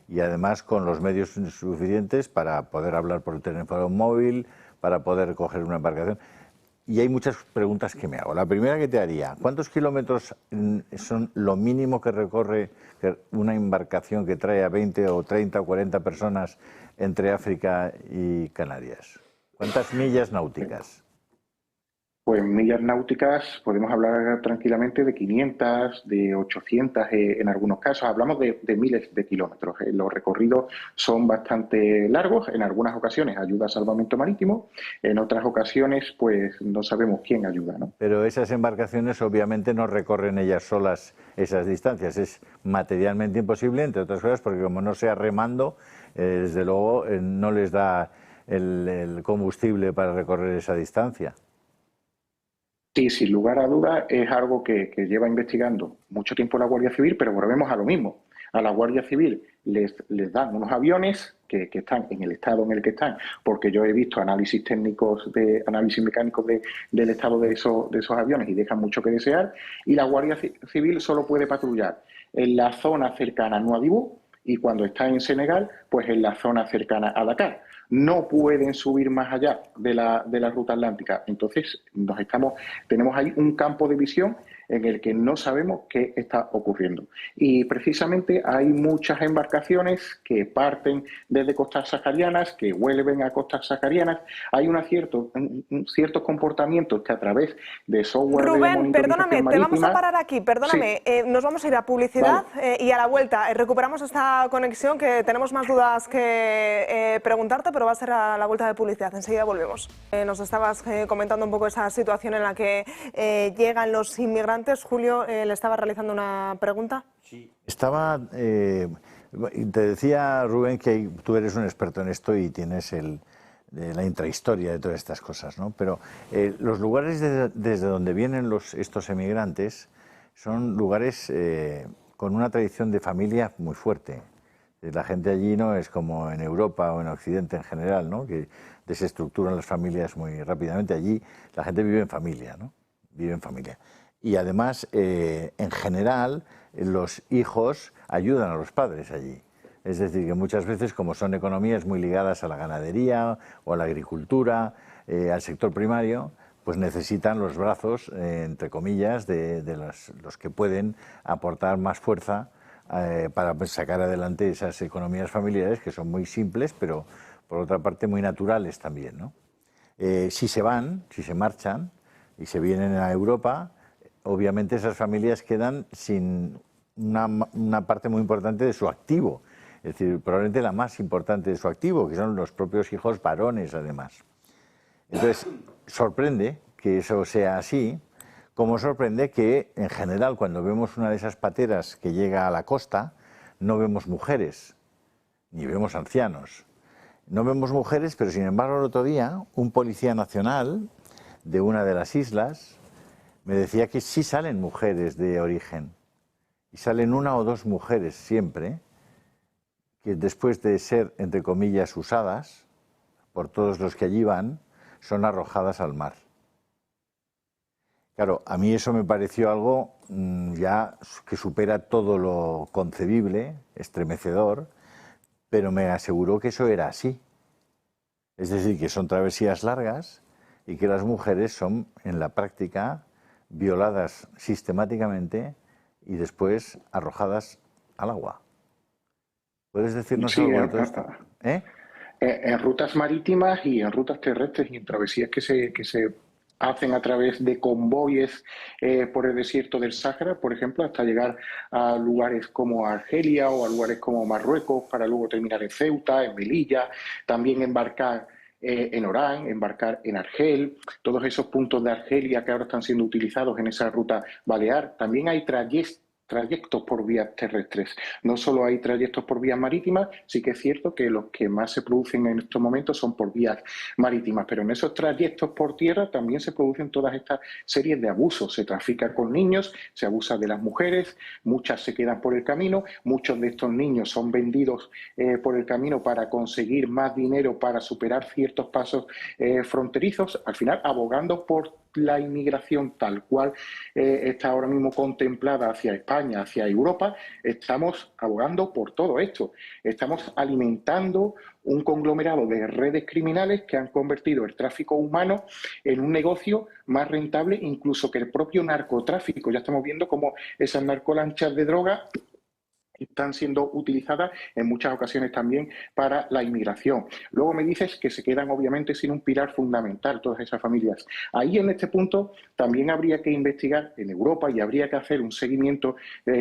y además con los medios suficientes para poder hablar por el teléfono móvil, para poder coger una embarcación. Y hay muchas preguntas que me hago. La primera que te haría: ¿cuántos kilómetros son lo mínimo que recorre una embarcación que trae a 20 o 30 o 40 personas entre África y Canarias? ¿Cuántas millas náuticas? Pues millas náuticas podemos hablar tranquilamente de 500, de 800 en algunos casos. Hablamos de miles de kilómetros. Los recorridos son bastante largos. En algunas ocasiones ayuda a salvamento marítimo, en otras ocasiones pues no sabemos quién ayuda, ¿no? Pero esas embarcaciones obviamente no recorren ellas solas esas distancias. Es materialmente imposible, entre otras cosas, porque como no sea remando, desde luego no les da el combustible para recorrer esa distancia. Sí, sin lugar a dudas es algo que lleva investigando mucho tiempo la Guardia Civil, pero volvemos a lo mismo. A la Guardia Civil les dan unos aviones que están en el estado en el que están, porque yo he visto análisis técnicos, análisis mecánicos del estado de esos aviones y dejan mucho que desear, y la Guardia Civil solo puede patrullar en la zona cercana a Nuadhibou y cuando está en Senegal, pues en la zona cercana a Dakar. No pueden subir más allá de la ruta atlántica. Entonces, tenemos ahí un campo de visión en el que no sabemos qué está ocurriendo. Y precisamente hay muchas embarcaciones que parten desde costas saharianas, que vuelven a costas saharianas. Hay ciertos comportamientos que a través de software de Rubén, perdóname, te vamos a parar aquí, perdóname. Sí. Nos vamos a ir a publicidad, vale. Y a la vuelta recuperamos esta conexión, que tenemos más dudas que preguntarte, pero va a ser a la vuelta de publicidad. Enseguida volvemos. Nos estabas comentando un poco esa situación en la que llegan los inmigrantes. Julio, le estaba realizando una pregunta. Sí. Te decía, Rubén, que tú eres un experto en esto y tienes la intrahistoria de todas estas cosas, ¿no? Pero los lugares desde donde vienen estos emigrantes son lugares con una tradición de familia muy fuerte. La gente allí no es como en Europa o en Occidente en general, ¿no? Que desestructuran las familias muy rápidamente. Allí la gente vive en familia, ¿no? Vive en familia. Y además, en general, los hijos ayudan a los padres allí. Es decir, que muchas veces, como son economías muy ligadas a la ganadería o a la agricultura, al sector primario, pues necesitan los brazos, entre comillas, de los que pueden aportar más fuerza para sacar adelante esas economías familiares que son muy simples, pero por otra parte muy naturales también, ¿no? Si se marchan y se vienen a Europa, obviamente esas familias quedan sin una parte muy importante de su activo, es decir, probablemente la más importante de su activo, que son los propios hijos varones, además. Entonces, sorprende que eso sea así, como sorprende que, en general, cuando vemos una de esas pateras que llega a la costa, no vemos mujeres, ni vemos ancianos. No vemos mujeres, pero sin embargo, el otro día, un policía nacional de una de las islas me decía que sí salen mujeres de origen, y salen una o dos mujeres siempre, que después de ser, entre comillas, usadas por todos los que allí van, son arrojadas al mar. Claro, a mí eso me pareció algo ya que supera todo lo concebible, estremecedor, pero me aseguró que eso era así. Es decir, que son travesías largas y que las mujeres son, en la práctica, violadas sistemáticamente y después arrojadas al agua. ¿Puedes decirnos algo de todo esto? En rutas marítimas y en rutas terrestres y en travesías que se hacen a través de convoyes por el desierto del Sáhara, por ejemplo, hasta llegar a lugares como Argelia o a lugares como Marruecos, para luego terminar en Ceuta, en Melilla, también embarcar en Orán, embarcar en Argel, todos esos puntos de Argelia que ahora están siendo utilizados en esa ruta balear. También hay trayectos por vías terrestres, no solo hay trayectos por vías marítimas, sí que es cierto que los que más se producen en estos momentos son por vías marítimas, pero en esos trayectos por tierra también se producen todas estas series de abusos. Se trafica con niños, se abusa de las mujeres, muchas se quedan por el camino, muchos de estos niños son vendidos por el camino para conseguir más dinero, para superar ciertos pasos fronterizos, al final abogando por la inmigración tal cual está ahora mismo contemplada hacia España, hacia Europa. Estamos abogando por todo esto. Estamos alimentando un conglomerado de redes criminales que han convertido el tráfico humano en un negocio más rentable incluso que el propio narcotráfico. Ya estamos viendo cómo esas narcolanchas de droga están siendo utilizadas en muchas ocasiones también para la inmigración. Luego me dices que se quedan obviamente sin un pilar fundamental todas esas familias. Ahí en este punto también habría que investigar en Europa y habría que hacer un seguimiento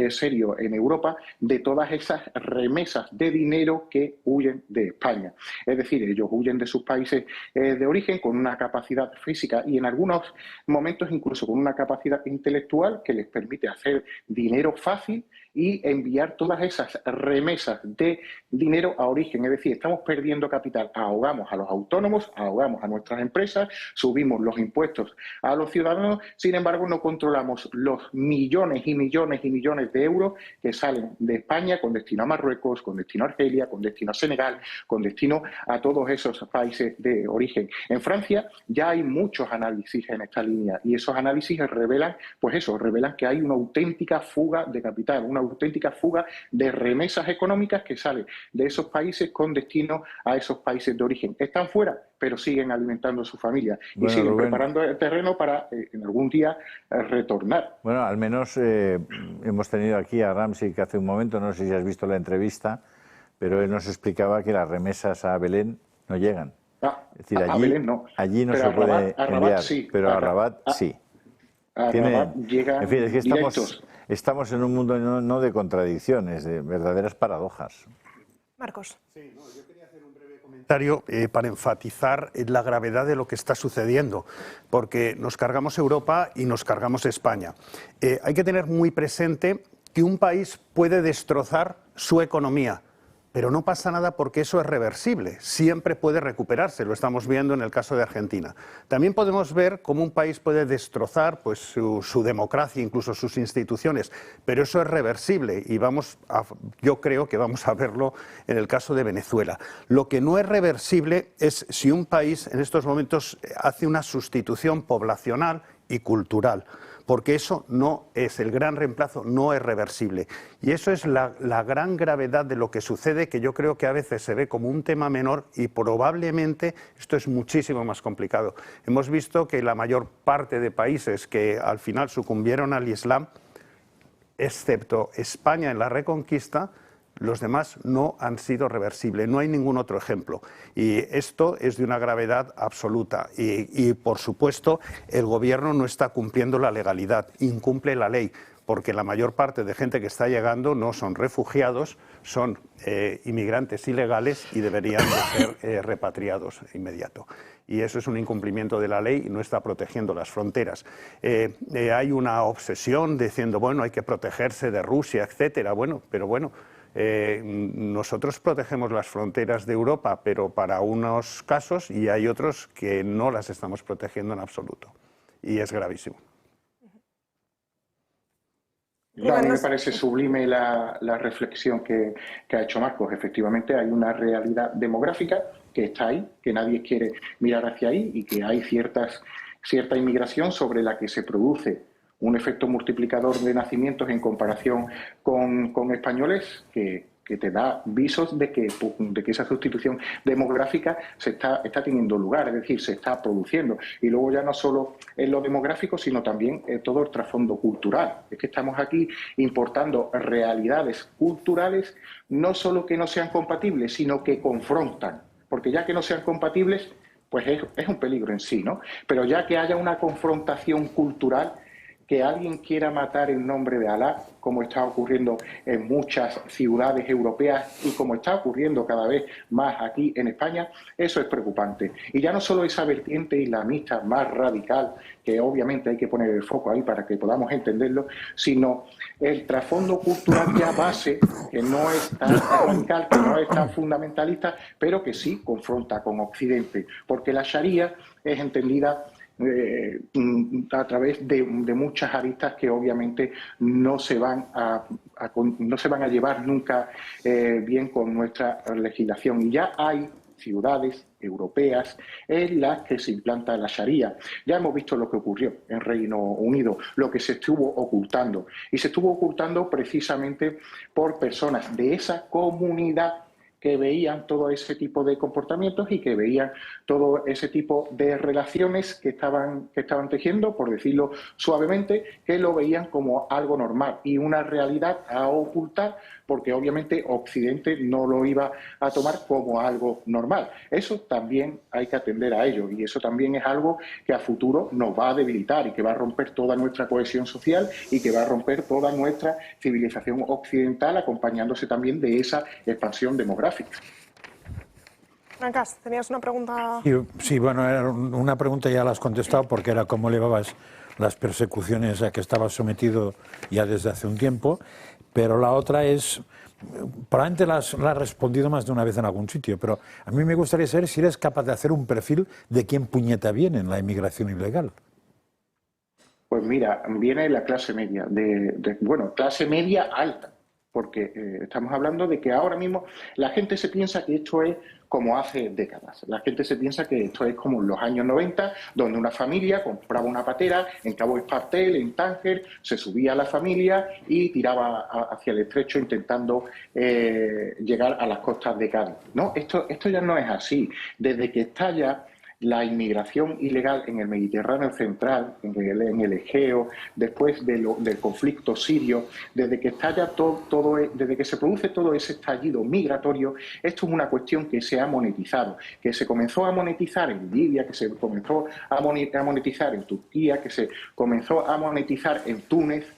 serio en Europa de todas esas remesas de dinero que huyen de España. Es decir, ellos huyen de sus países de origen con una capacidad física y en algunos momentos incluso con una capacidad intelectual que les permite hacer dinero fácil y enviar todas esas remesas de dinero a origen. Es decir, estamos perdiendo capital, ahogamos a los autónomos, ahogamos a nuestras empresas, subimos los impuestos a los ciudadanos, sin embargo no controlamos los millones y millones y millones de euros que salen de España con destino a Marruecos, con destino a Argelia, con destino a Senegal, con destino a todos esos países de origen. En Francia ya hay muchos análisis en esta línea y esos análisis revelan, pues eso, revelan que hay una auténtica fuga de capital, una auténtica fuga de remesas económicas que salen de esos países con destino a esos países de origen. Están fuera, pero siguen alimentando a su familia y siguen Rubén, preparando el terreno para en algún día retornar. Bueno, al menos hemos tenido aquí a Ramsey, que hace un momento, no sé si has visto la entrevista, pero él nos explicaba que las remesas a Belén no llegan. Es decir, allí, Belén no. Allí no pero se puede Rabat, enviar, sí. pero a Rabat sí. Rabat llegan en fin, es que directos. estamos en un mundo no de contradicciones, de verdaderas paradojas. Marcos. Para enfatizar la gravedad de lo que está sucediendo, porque nos cargamos Europa y nos cargamos España. Hay que tener muy presente que un país puede destrozar su economía, pero no pasa nada porque eso es reversible, siempre puede recuperarse, lo estamos viendo en el caso de Argentina. También podemos ver cómo un país puede destrozar pues, su democracia, incluso sus instituciones, pero eso es reversible y yo creo que vamos a verlo en el caso de Venezuela. Lo que no es reversible es si un país en estos momentos hace una sustitución poblacional y cultural, porque eso no es, el gran reemplazo no es reversible. Y eso es la gran gravedad de lo que sucede, que yo creo que a veces se ve como un tema menor y probablemente esto es muchísimo más complicado. Hemos visto que la mayor parte de países que al final sucumbieron al Islam, excepto España en la Reconquista, los demás no han sido reversibles, no hay ningún otro ejemplo. Y esto es de una gravedad absoluta. Y por supuesto, el gobierno no está cumpliendo la legalidad, incumple la ley, porque la mayor parte de gente que está llegando no son refugiados, son inmigrantes ilegales y deberían de ser repatriados de inmediato. Y eso es un incumplimiento de la ley y no está protegiendo las fronteras. Hay una obsesión diciendo, bueno, hay que protegerse de Rusia, etcétera. Bueno, pero bueno, nosotros protegemos las fronteras de Europa, pero para unos casos, y hay otros que no las estamos protegiendo en absoluto. Y es gravísimo. No, a mí me parece sublime la reflexión que ha hecho Marcos. Efectivamente, hay una realidad demográfica que está ahí, que nadie quiere mirar hacia ahí y que hay cierta inmigración sobre la que se produce un efecto multiplicador de nacimientos en comparación con españoles que te da visos de que esa sustitución demográfica se está teniendo lugar, es decir, se está produciendo. Y luego ya no solo en lo demográfico, sino también todo el trasfondo cultural. Es que estamos aquí importando realidades culturales, no solo que no sean compatibles, sino que confrontan. Porque ya que no sean compatibles, pues es un peligro en sí, ¿no? Pero ya que haya una confrontación cultural, que alguien quiera matar en nombre de Alá, como está ocurriendo en muchas ciudades europeas y como está ocurriendo cada vez más aquí en España, eso es preocupante. Y ya no solo esa vertiente islamista más radical, que obviamente hay que poner el foco ahí para que podamos entenderlo, sino el trasfondo cultural ya base, que no es tan radical, que no es tan fundamentalista, pero que sí confronta con Occidente, porque la Sharia es entendida a través de muchas aristas que obviamente no se van a llevar nunca bien con nuestra legislación. Y ya hay ciudades europeas en las que se implanta la Sharia. Ya hemos visto lo que ocurrió en Reino Unido, lo que se estuvo ocultando. Y se estuvo ocultando precisamente por personas de esa comunidad que veían todo ese tipo de comportamientos y que veían todo ese tipo de relaciones que estaban tejiendo, por decirlo suavemente, que lo veían como algo normal y una realidad a ocultar, porque obviamente Occidente no lo iba a tomar como algo normal. Eso también hay que atender a ello y eso también es algo que a futuro nos va a debilitar y que va a romper toda nuestra cohesión social y que va a romper toda nuestra civilización occidental, acompañándose también de esa expansión demográfica. Brancas, tenías una pregunta. Sí, bueno, era una pregunta, ya la has contestado, porque era cómo llevabas las persecuciones a que estaba sometido ya desde hace un tiempo, pero la otra es, probablemente la has respondido más de una vez en algún sitio, pero a mí me gustaría saber si eres capaz de hacer un perfil de quién puñeta viene en la inmigración ilegal. Pues mira, viene la clase media, bueno, clase media alta, porque estamos hablando de que ahora mismo la gente se piensa que esto es como hace décadas. La gente se piensa que esto es como en los años 90, donde una familia compraba una patera en Cabo Espartel, en Tánger, se subía a la familia y tiraba hacia el estrecho intentando llegar a las costas de Cádiz. No, esto ya no es así. Desde que estalla la inmigración ilegal en el Mediterráneo central, en el Egeo, después del conflicto sirio, desde que estalla desde que se produce todo ese estallido migratorio, esto es una cuestión que se ha monetizado, que se comenzó a monetizar en Libia, que se comenzó a monetizar en Turquía, que se comenzó a monetizar en Túnez,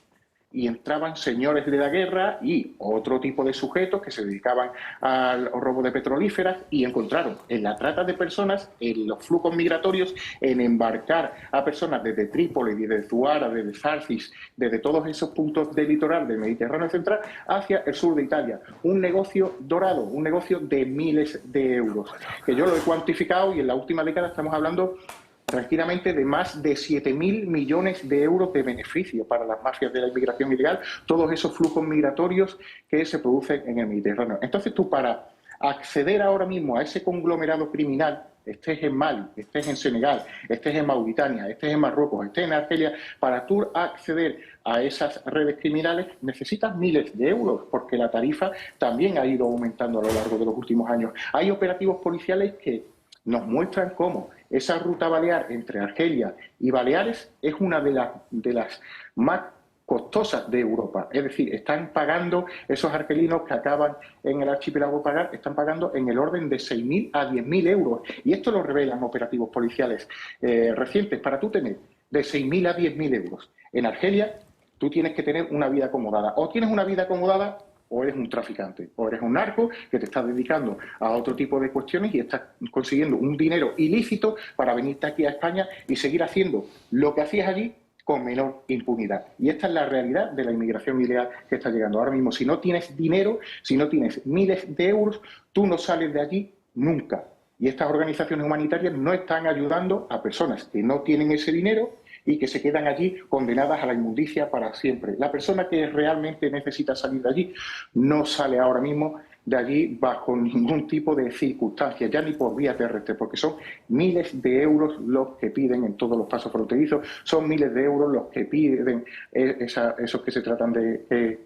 y entraban señores de la guerra y otro tipo de sujetos que se dedicaban al robo de petrolíferas y encontraron en la trata de personas, en los flujos migratorios, en embarcar a personas desde Trípoli, desde Zuara, desde Zarcis, desde todos esos puntos del litoral del Mediterráneo central hacia el sur de Italia. Un negocio dorado, un negocio de miles de euros, que yo lo he cuantificado y en la última década estamos hablando tranquilamente de más de 7.000 millones de euros de beneficio para las mafias de la inmigración ilegal, todos esos flujos migratorios que se producen en el Mediterráneo. Entonces tú, para acceder ahora mismo a ese conglomerado criminal, estés en Mali, estés en Senegal, estés en Mauritania, estés en Marruecos, estés en Argelia, para tú acceder a esas redes criminales necesitas miles de euros, porque la tarifa también ha ido aumentando a lo largo de los últimos años. Hay operativos policiales que nos muestran cómo esa ruta balear entre Argelia y Baleares es una de las más costosas de Europa. Es decir, están pagando esos argelinos que acaban en el archipiélago pagar, están pagando en el orden de 6.000 a 10.000 euros. Y esto lo revelan operativos policiales recientes. Para tú tener de 6.000 a 10.000 euros en Argelia, tú tienes que tener una vida acomodada. O tienes una vida acomodada o eres un traficante, o eres un narco que te estás dedicando a otro tipo de cuestiones y estás consiguiendo un dinero ilícito para venirte aquí a España y seguir haciendo lo que hacías allí con menor impunidad. Y esta es la realidad de la inmigración ilegal que está llegando. Ahora mismo, si no tienes dinero, si no tienes miles de euros, tú no sales de allí nunca. Y estas organizaciones humanitarias no están ayudando a personas que no tienen ese dinero y que se quedan allí condenadas a la inmundicia para siempre. La persona que realmente necesita salir de allí no sale ahora mismo de allí bajo ningún tipo de circunstancias, ya ni por vía terrestre, porque son miles de euros los que piden en todos los pasos fronterizos, son miles de euros los que piden esos que se tratan de...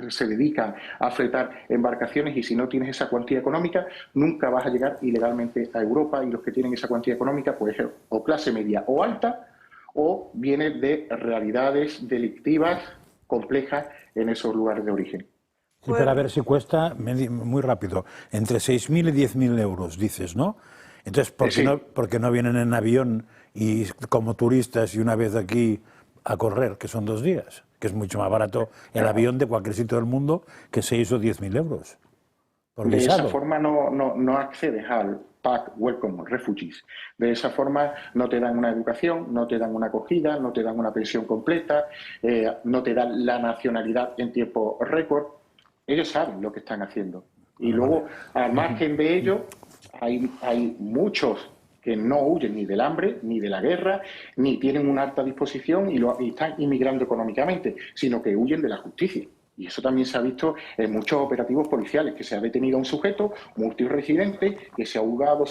se dedican a fletar embarcaciones, y si no tienes esa cuantía económica nunca vas a llegar ilegalmente a Europa, y los que tienen esa cuantía económica pues o clase media o alta, o viene de realidades delictivas complejas en esos lugares de origen. Sí, pero a ver si cuesta, muy rápido, entre 6.000 y 10.000 euros, dices, ¿no? Entonces, ¿por qué no vienen en avión y como turistas y una vez aquí a correr, que son 2 días? Que es mucho más barato el avión de cualquier sitio del mundo que 6 o 10.000 euros. De esa forma no accedes al PAC Welcome Refugees. De esa forma no te dan una educación, no te dan una acogida, no te dan una pensión completa, no te dan la nacionalidad en tiempo récord. Ellos saben lo que están haciendo. Y luego, al margen de ello, hay muchos que no huyen ni del hambre, ni de la guerra, ni tienen una alta disposición y están inmigrando económicamente, sino que huyen de la justicia. Y eso también se ha visto en muchos operativos policiales, que se ha detenido a un sujeto multiresidente que se ha hurgado,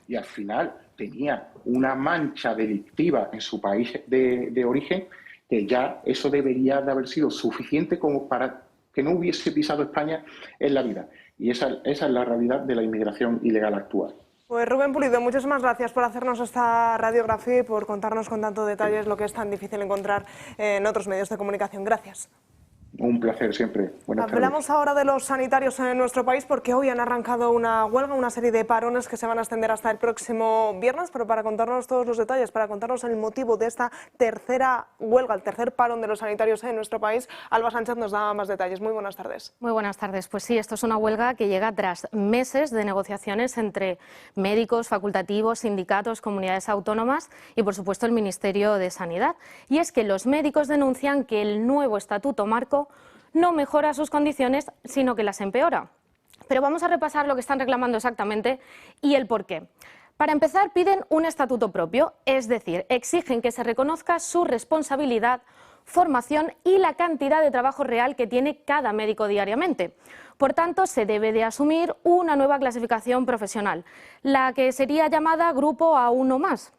y al final tenía una mancha delictiva en su país de origen, que ya eso debería de haber sido suficiente como para que no hubiese pisado España en la vida. Y esa es la realidad de la inmigración ilegal actual. Pues Rubén Pulido, muchísimas gracias por hacernos esta radiografía y por contarnos con tanto detalle lo que es tan difícil encontrar en otros medios de comunicación. Gracias. Un placer siempre. Buenas tardes. Hablamos ahora de los sanitarios en nuestro país porque hoy han arrancado una huelga, una serie de parones que se van a extender hasta el próximo viernes, pero para contarnos todos los detalles, para contarnos el motivo de esta tercera huelga, el tercer parón de los sanitarios en nuestro país, Alba Sánchez nos da más detalles. Muy buenas tardes. Muy buenas tardes. Pues sí, esto es una huelga que llega tras meses de negociaciones entre médicos, facultativos, sindicatos, comunidades autónomas y, por supuesto, el Ministerio de Sanidad. Y es que los médicos denuncian que el nuevo Estatuto Marco no mejora sus condiciones, sino que las empeora. Pero vamos a repasar lo que están reclamando exactamente y el porqué. Para empezar, piden un estatuto propio, es decir, exigen que se reconozca su responsabilidad, formación y la cantidad de trabajo real que tiene cada médico diariamente. Por tanto, se debe de asumir una nueva clasificación profesional, la que sería llamada Grupo A1+,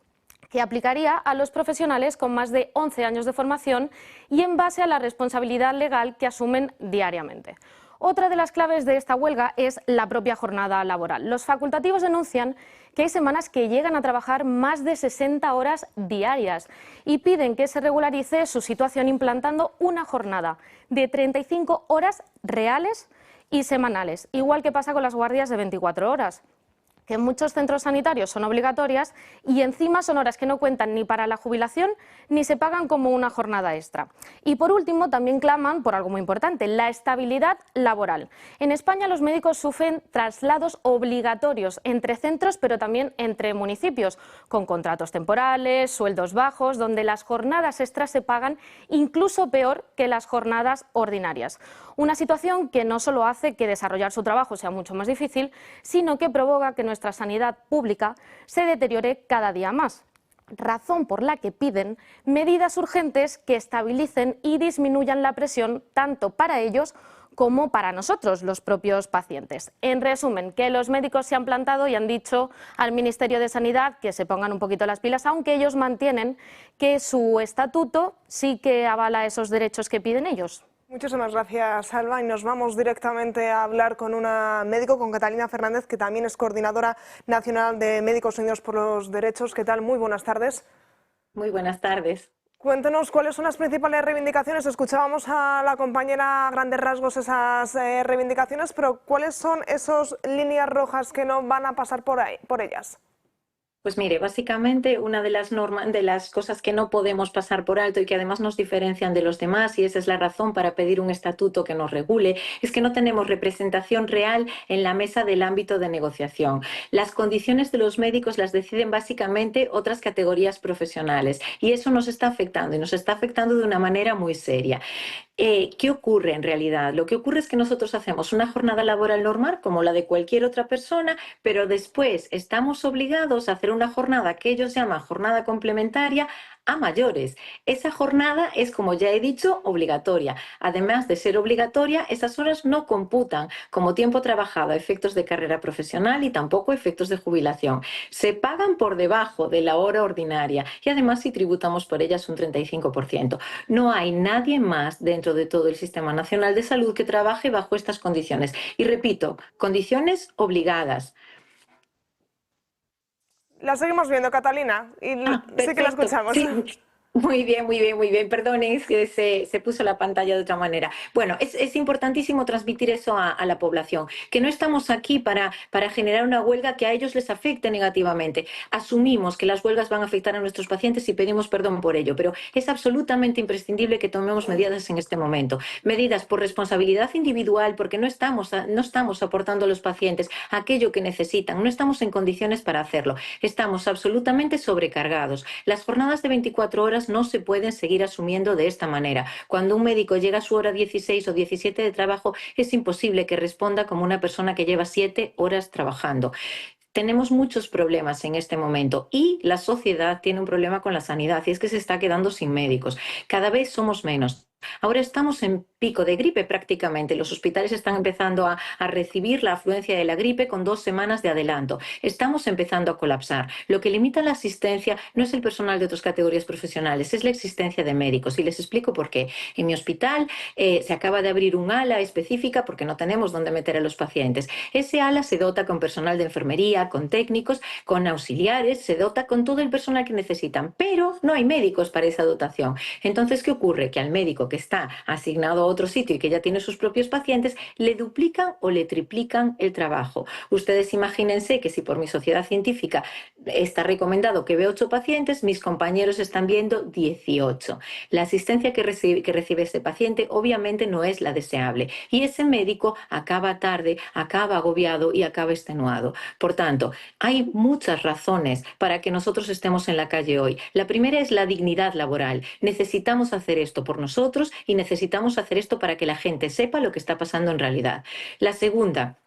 que aplicaría a los profesionales con más de 11 años de formación y en base a la responsabilidad legal que asumen diariamente. Otra de las claves de esta huelga es la propia jornada laboral. Los facultativos denuncian que hay semanas que llegan a trabajar más de 60 horas diarias y piden que se regularice su situación implantando una jornada de 35 horas reales y semanales, igual que pasa con las guardias de 24 horas. Que en muchos centros sanitarios son obligatorias y encima son horas que no cuentan ni para la jubilación ni se pagan como una jornada extra. Y por último también claman por algo muy importante, la estabilidad laboral. En España los médicos sufren traslados obligatorios entre centros pero también entre municipios, con contratos temporales, sueldos bajos, donde las jornadas extras se pagan incluso peor que las jornadas ordinarias. Una situación que no solo hace que desarrollar su trabajo sea mucho más difícil, sino que provoca que nuestra sanidad pública se deteriore cada día más. Razón por la que piden medidas urgentes que estabilicen y disminuyan la presión tanto para ellos como para nosotros, los propios pacientes. En resumen, que los médicos se han plantado y han dicho al Ministerio de Sanidad que se pongan un poquito las pilas, aunque ellos mantienen que su estatuto sí que avala esos derechos que piden ellos. Muchísimas gracias, Alba, y nos vamos directamente a hablar con una médico, con Catalina Fernández, que también es coordinadora nacional de Médicos Unidos por los Derechos. ¿Qué tal? Muy buenas tardes. Muy buenas tardes. Cuéntenos cuáles son las principales reivindicaciones. Escuchábamos a la compañera a grandes rasgos esas reivindicaciones, pero ¿cuáles son esas líneas rojas que no van a pasar por ellas? Pues mire, básicamente una de las cosas que no podemos pasar por alto y que además nos diferencian de los demás, y esa es la razón para pedir un estatuto que nos regule, es que no tenemos representación real en la mesa del ámbito de negociación. Las condiciones de los médicos las deciden básicamente otras categorías profesionales y eso nos está afectando y nos está afectando de una manera muy seria. ¿Qué ocurre en realidad? Lo que ocurre es que nosotros hacemos una jornada laboral normal como la de cualquier otra persona, pero después estamos obligados a hacer una jornada que ellos llaman jornada complementaria a mayores. Esa jornada es, como ya he dicho, obligatoria. Además de ser obligatoria, esas horas no computan como tiempo trabajado a efectos de carrera profesional y tampoco a efectos de jubilación. Se pagan por debajo de la hora ordinaria y además si tributamos por ellas un 35%. No hay nadie más dentro de todo el Sistema Nacional de Salud que trabaje bajo estas condiciones. Y repito, condiciones obligadas. La seguimos viendo, Catalina, y sí que la escuchamos. Sí. Muy bien, muy bien, muy bien. Perdonen, es que se puso la pantalla de otra manera. Bueno, es importantísimo transmitir eso a la población, que no estamos aquí para generar una huelga que a ellos les afecte negativamente. Asumimos que las huelgas van a afectar a nuestros pacientes y pedimos perdón por ello, pero es absolutamente imprescindible que tomemos medidas en este momento. Medidas por responsabilidad individual, porque no estamos aportando a los pacientes aquello que necesitan, no estamos en condiciones para hacerlo. Estamos absolutamente sobrecargados. Las jornadas de 24 horas no se pueden seguir asumiendo de esta manera. Cuando un médico llega a su hora 16 o 17 de trabajo, es imposible que responda como una persona que lleva 7 horas trabajando. Tenemos muchos problemas en este momento y la sociedad tiene un problema con la sanidad y es que se está quedando sin médicos. Cada vez somos menos. Ahora estamos en pico de gripe prácticamente. Los hospitales están empezando a recibir la afluencia de la gripe con 2 semanas de adelanto. Estamos empezando a colapsar. Lo que limita la asistencia no es el personal de otras categorías profesionales, es la existencia de médicos. Y les explico por qué. En mi hospital se acaba de abrir un ala específica porque no tenemos dónde meter a los pacientes. Ese ala se dota con personal de enfermería, con técnicos, con auxiliares, se dota con todo el personal que necesitan, pero no hay médicos para esa dotación. Entonces, ¿qué ocurre? Que al médico que está asignado otro sitio y que ya tiene sus propios pacientes, le duplican o le triplican el trabajo. Ustedes imagínense que si por mi sociedad científica está recomendado que vea 8 pacientes, mis compañeros están viendo 18. La asistencia que recibe ese paciente obviamente no es la deseable y ese médico acaba tarde, acaba agobiado y acaba extenuado. Por tanto, hay muchas razones para que nosotros estemos en la calle hoy. La primera es la dignidad laboral. Necesitamos hacer esto por nosotros y necesitamos hacer esto para que la gente sepa lo que está pasando en realidad. La segunda,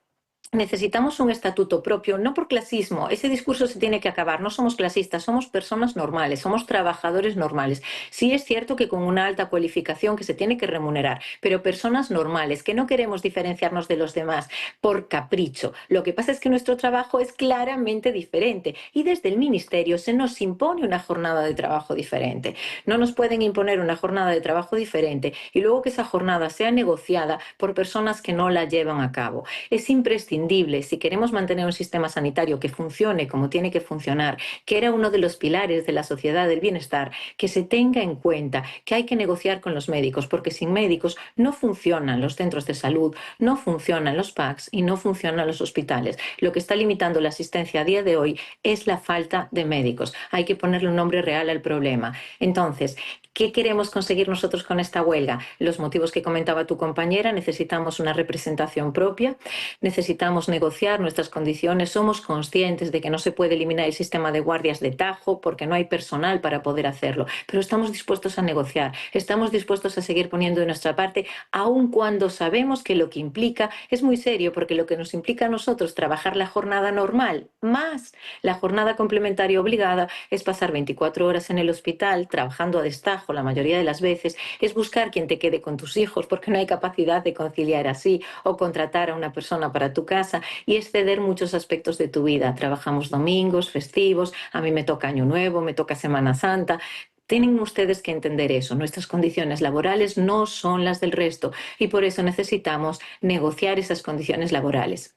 necesitamos un estatuto propio, no por clasismo, ese discurso se tiene que acabar, no somos clasistas, somos personas normales, somos trabajadores normales. Sí es cierto que con una alta cualificación que se tiene que remunerar, pero personas normales, que no queremos diferenciarnos de los demás por capricho. Lo que pasa es que nuestro trabajo es claramente diferente y desde el Ministerio se nos impone una jornada de trabajo diferente. No nos pueden imponer una jornada de trabajo diferente y luego que esa jornada sea negociada por personas que no la llevan a cabo. Es imprescindible, si queremos mantener un sistema sanitario que funcione como tiene que funcionar, que era uno de los pilares de la sociedad del bienestar, que se tenga en cuenta que hay que negociar con los médicos, porque sin médicos no funcionan los centros de salud, no funcionan los PACs y no funcionan los hospitales. Lo que está limitando la asistencia a día de hoy es la falta de médicos. Hay que ponerle un nombre real al problema. Entonces, ¿qué queremos conseguir nosotros con esta huelga? Los motivos que comentaba tu compañera, necesitamos una representación propia, necesitamos negociar nuestras condiciones, somos conscientes de que no se puede eliminar el sistema de guardias de tajo porque no hay personal para poder hacerlo, pero estamos dispuestos a negociar, estamos dispuestos a seguir poniendo de nuestra parte, aun cuando sabemos que lo que implica es muy serio, porque lo que nos implica a nosotros trabajar la jornada normal más la jornada complementaria obligada es pasar 24 horas en el hospital trabajando a destajo la mayoría de las veces, es buscar quien te quede con tus hijos porque no hay capacidad de conciliar así, o contratar a una persona para tu casa, y exceder muchos aspectos de tu vida. Trabajamos domingos, festivos, a mí me toca Año Nuevo, me toca Semana Santa. Tienen ustedes que entender eso. Nuestras condiciones laborales no son las del resto y por eso necesitamos negociar esas condiciones laborales.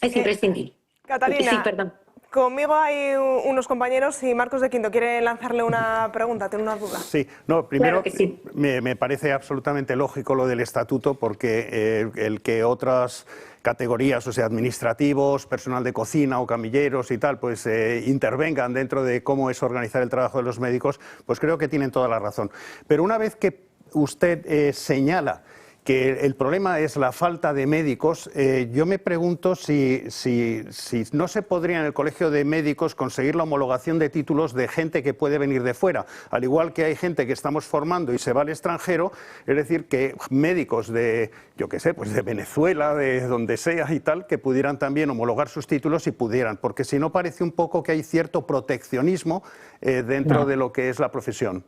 Es imprescindible. Catalina, sí, perdón. Conmigo hay unos compañeros y Marcos de Quinto quiere lanzarle una pregunta, tiene una duda. Sí, no, primero Claro que sí. me parece absolutamente lógico lo del estatuto porque el que otras categorías, o sea, administrativos, personal de cocina o camilleros y tal, pues intervengan dentro de cómo es organizar el trabajo de los médicos, pues creo que tienen toda la razón. Pero una vez que usted señala que el problema es la falta de médicos, yo me pregunto si no se podría en el Colegio de Médicos conseguir la homologación de títulos de gente que puede venir de fuera, al igual que hay gente que estamos formando y se va al extranjero, es decir, que médicos de, yo qué sé, pues de Venezuela, de donde sea y tal, que pudieran también homologar sus títulos y pudieran, porque si no parece un poco que hay cierto proteccionismo dentro de lo que es la profesión.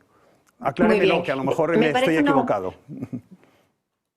Acláremelo, que a lo mejor me estoy equivocado.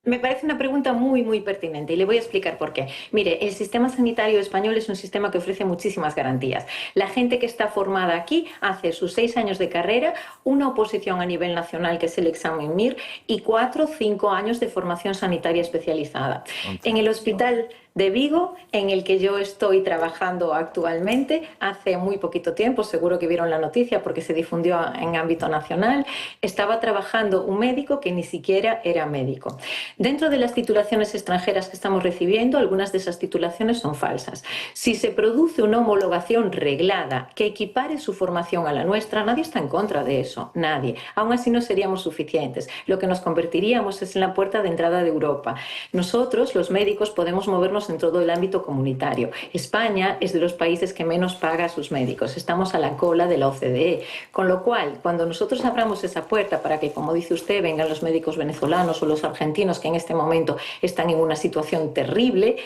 Me parece una pregunta muy, muy pertinente y le voy a explicar por qué. Mire, el sistema sanitario español es un sistema que ofrece muchísimas garantías. La gente que está formada aquí hace sus 6 años de carrera, una oposición a nivel nacional que es el examen MIR y 4 o 5 años de formación sanitaria especializada. En el hospital de Vigo, en el que yo estoy trabajando actualmente, hace muy poquito tiempo, seguro que vieron la noticia porque se difundió en ámbito nacional, estaba trabajando un médico que ni siquiera era médico. Dentro de las titulaciones extranjeras que estamos recibiendo, algunas de esas titulaciones son falsas. Si se produce una homologación reglada que equipare su formación a la nuestra, nadie está en contra de eso, nadie. Aún así no seríamos suficientes. Lo que nos convertiríamos es en la puerta de entrada de Europa. Nosotros, los médicos, podemos movernos en todo el ámbito comunitario. España es de los países que menos paga a sus médicos. Estamos a la cola de la OCDE. Con lo cual, cuando nosotros abramos esa puerta para que, como dice usted, vengan los médicos venezolanos o los argentinos que en este momento están en una situación terrible,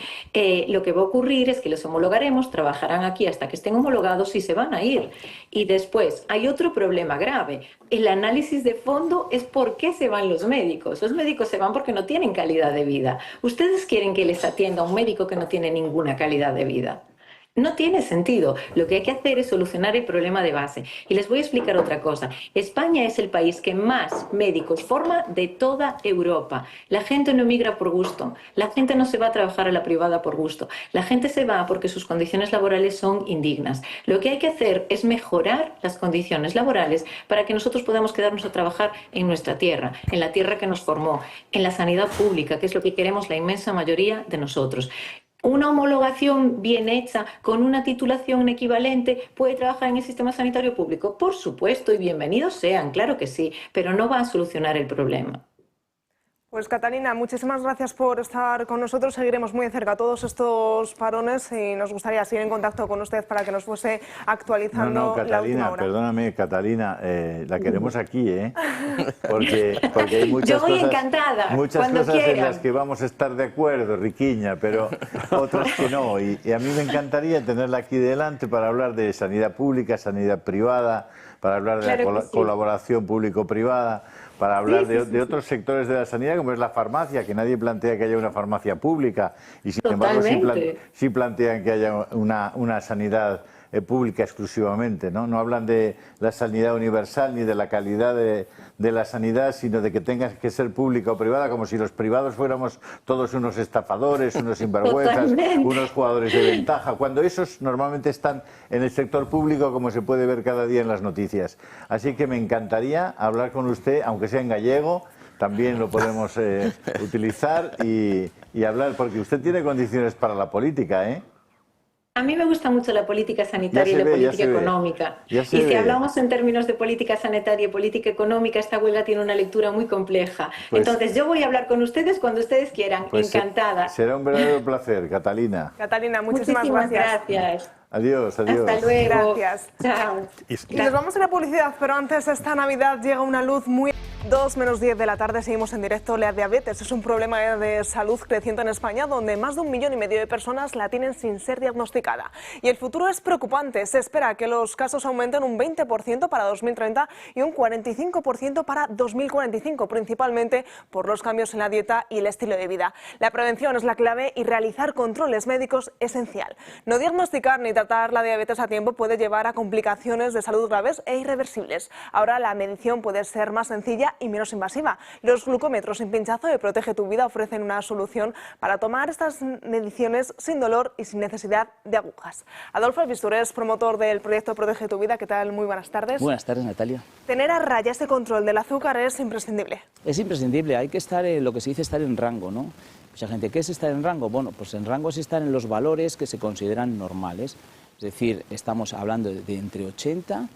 lo que va a ocurrir es que los homologaremos, trabajarán aquí hasta que estén homologados y se van a ir. Y después, hay otro problema grave. El análisis de fondo es por qué se van los médicos. Los médicos se van porque no tienen calidad de vida. ¿Ustedes quieren que les atienda un médico que no tiene ninguna calidad de vida? No tiene sentido. Lo que hay que hacer es solucionar el problema de base. Y les voy a explicar otra cosa. España es el país que más médicos forma de toda Europa. La gente no migra por gusto. La gente no se va a trabajar a la privada por gusto. La gente se va porque sus condiciones laborales son indignas. Lo que hay que hacer es mejorar las condiciones laborales para que nosotros podamos quedarnos a trabajar en nuestra tierra, en la tierra que nos formó, en la sanidad pública, que es lo que queremos la inmensa mayoría de nosotros. Una homologación bien hecha, con una titulación equivalente, ¿puede trabajar en el sistema sanitario público? Por supuesto, y bienvenidos sean, claro que sí, pero no va a solucionar el problema. Pues Catalina, muchísimas gracias por estar con nosotros. Seguiremos muy de cerca todos estos parones y nos gustaría seguir en contacto con usted para que nos fuese actualizando Catalina, la última hora. perdóname, Catalina, la queremos aquí, ¿eh? Porque hay muchas Yo voy cosas, encantada, muchas cuando cosas en quieran. las que vamos a estar de acuerdo, Riquiña, pero otras que no. Y a mí me encantaría tenerla aquí delante para hablar de sanidad pública, sanidad privada, para hablar de Claro la que sí. colaboración público-privada, para hablar de otros sectores de la sanidad, como es la farmacia, que nadie plantea que haya una farmacia pública, y sin embargo sí plantean que haya una sanidad pública exclusivamente, ¿no? No hablan de la sanidad universal ni de la calidad de la sanidad, sino de que tenga que ser pública o privada, como si los privados fuéramos todos unos estafadores, unos sinvergüenzas, unos jugadores de ventaja, cuando esos normalmente están en el sector público, como se puede ver cada día en las noticias. Así que me encantaría hablar con usted, aunque sea en gallego, también lo podemos utilizar y hablar, porque usted tiene condiciones para la política, ¿eh? A mí me gusta mucho la política sanitaria y la política económica. Y si hablamos en términos de política sanitaria y política económica, esta huelga tiene una lectura muy compleja. Entonces yo voy a hablar con ustedes cuando ustedes quieran. Encantada. Será un verdadero placer, Catalina. Catalina, muchísimas gracias. Adiós, adiós. Hasta luego. Gracias. Chao. Y nos vamos a la publicidad, pero antes, esta Navidad llega una luz muy... 2 menos 10 de la tarde, seguimos en directo. La diabetes es un problema de salud creciente en España, donde más de 1,5 millones de personas la tienen sin ser diagnosticada. Y el futuro es preocupante. Se espera que los casos aumenten un 20% para 2030 y un 45% para 2045, principalmente por los cambios en la dieta y el estilo de vida. La prevención es la clave y realizar controles médicos esencial. No diagnosticar ni tratar la diabetes a tiempo puede llevar a complicaciones de salud graves e irreversibles. Ahora la medición puede ser más sencilla y menos invasiva. Los glucómetros sin pinchazo de Protege tu Vida ofrecen una solución para tomar estas mediciones sin dolor y sin necesidad de agujas. Adolfo Albisturés, promotor del proyecto Protege tu Vida, ¿qué tal? Muy buenas tardes. Buenas tardes, Natalia. Tener a raya este control del azúcar es imprescindible. Es imprescindible, hay que estar lo que se dice estar en rango, ¿no? Mucha gente, ¿qué es estar en rango? Bueno, pues en rango es estar en los valores que se consideran normales. Es decir, estamos hablando de entre 80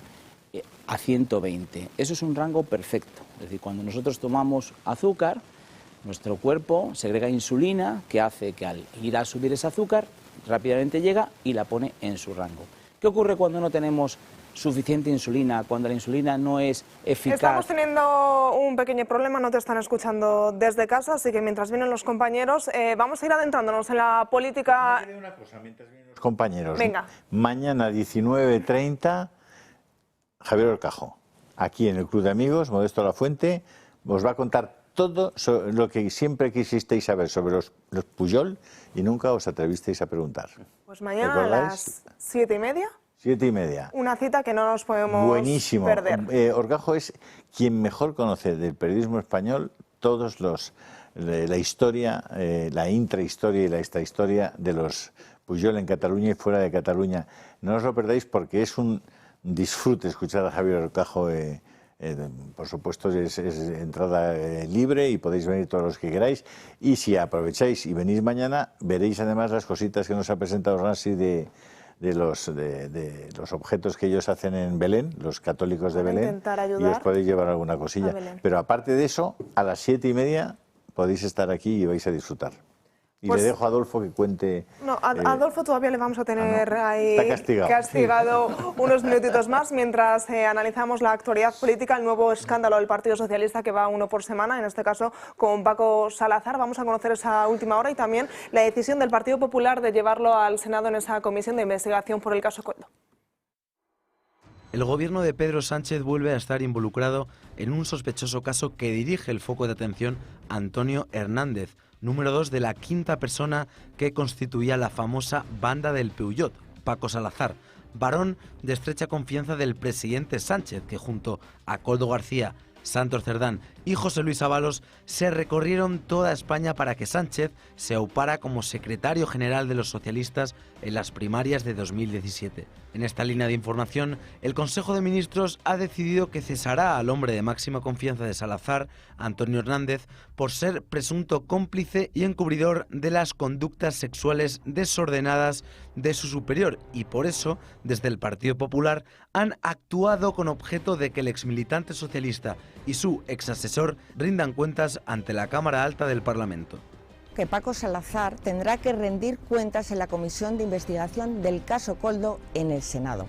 a 120. Eso es un rango perfecto. Es decir, cuando nosotros tomamos azúcar, nuestro cuerpo segrega insulina, que hace que al ir a subir ese azúcar, rápidamente llega y la pone en su rango. ¿Qué ocurre cuando no tenemos suficiente insulina, cuando la insulina no es eficaz? Estamos teniendo un pequeño problema, no te están escuchando desde casa, así que mientras vienen los compañeros, vamos a ir adentrándonos en la política. Una cosa, mientras vienen los compañeros. Venga. Mañana 19:30, Javier Horcajo, aquí en el Club de Amigos, Modesto Lafuente, os va a contar todo lo que siempre quisisteis saber sobre los Pujol y nunca os atrevisteis a preguntar. Pues mañana a las 7:30. 7:30. Una cita que no nos podemos Buenísimo. perder. Horcajo es quien mejor conoce del periodismo español todos la historia, la intrahistoria y la extrahistoria de los Pujol en Cataluña y fuera de Cataluña. No os lo perdáis porque es un disfrute escuchar a Javier Horcajo. Por supuesto es entrada libre y podéis venir todos los que queráis, y si aprovecháis y venís mañana veréis además las cositas que nos ha presentado Nancy de los objetos que ellos hacen en Belén, los católicos de Belén, y os podéis llevar alguna cosilla, pero aparte de eso, a las 7:30 podéis estar aquí y vais a disfrutar. Y pues, le dejo a Adolfo que cuente... No, a Adolfo todavía le vamos a tener ahí Está castigado unos minutitos más mientras analizamos la actualidad política, el nuevo escándalo del Partido Socialista que va uno por semana, en este caso con Paco Salazar. Vamos a conocer esa última hora y también la decisión del Partido Popular de llevarlo al Senado en esa comisión de investigación por el caso Coldo. El gobierno de Pedro Sánchez vuelve a estar involucrado en un sospechoso caso que dirige el foco de atención a Antonio Hernández, número 2 de la quinta persona que constituía la famosa banda del Peugeot, Paco Salazar, varón de estrecha confianza del presidente Sánchez, que junto a Koldo García, Santos Cerdán y José Luis Ábalos se recorrieron toda España para que Sánchez se aupara como secretario general de los socialistas en las primarias de 2017. En esta línea de información, el Consejo de Ministros ha decidido que cesará al hombre de máxima confianza de Salazar, Antonio Hernández, por ser presunto cómplice y encubridor de las conductas sexuales desordenadas de su superior, y por eso, desde el Partido Popular, han actuado con objeto de que el exmilitante socialista y su exasesor rindan cuentas ante la Cámara Alta del Parlamento. Que Paco Salazar tendrá que rendir cuentas en la comisión de investigación del caso Koldo en el Senado.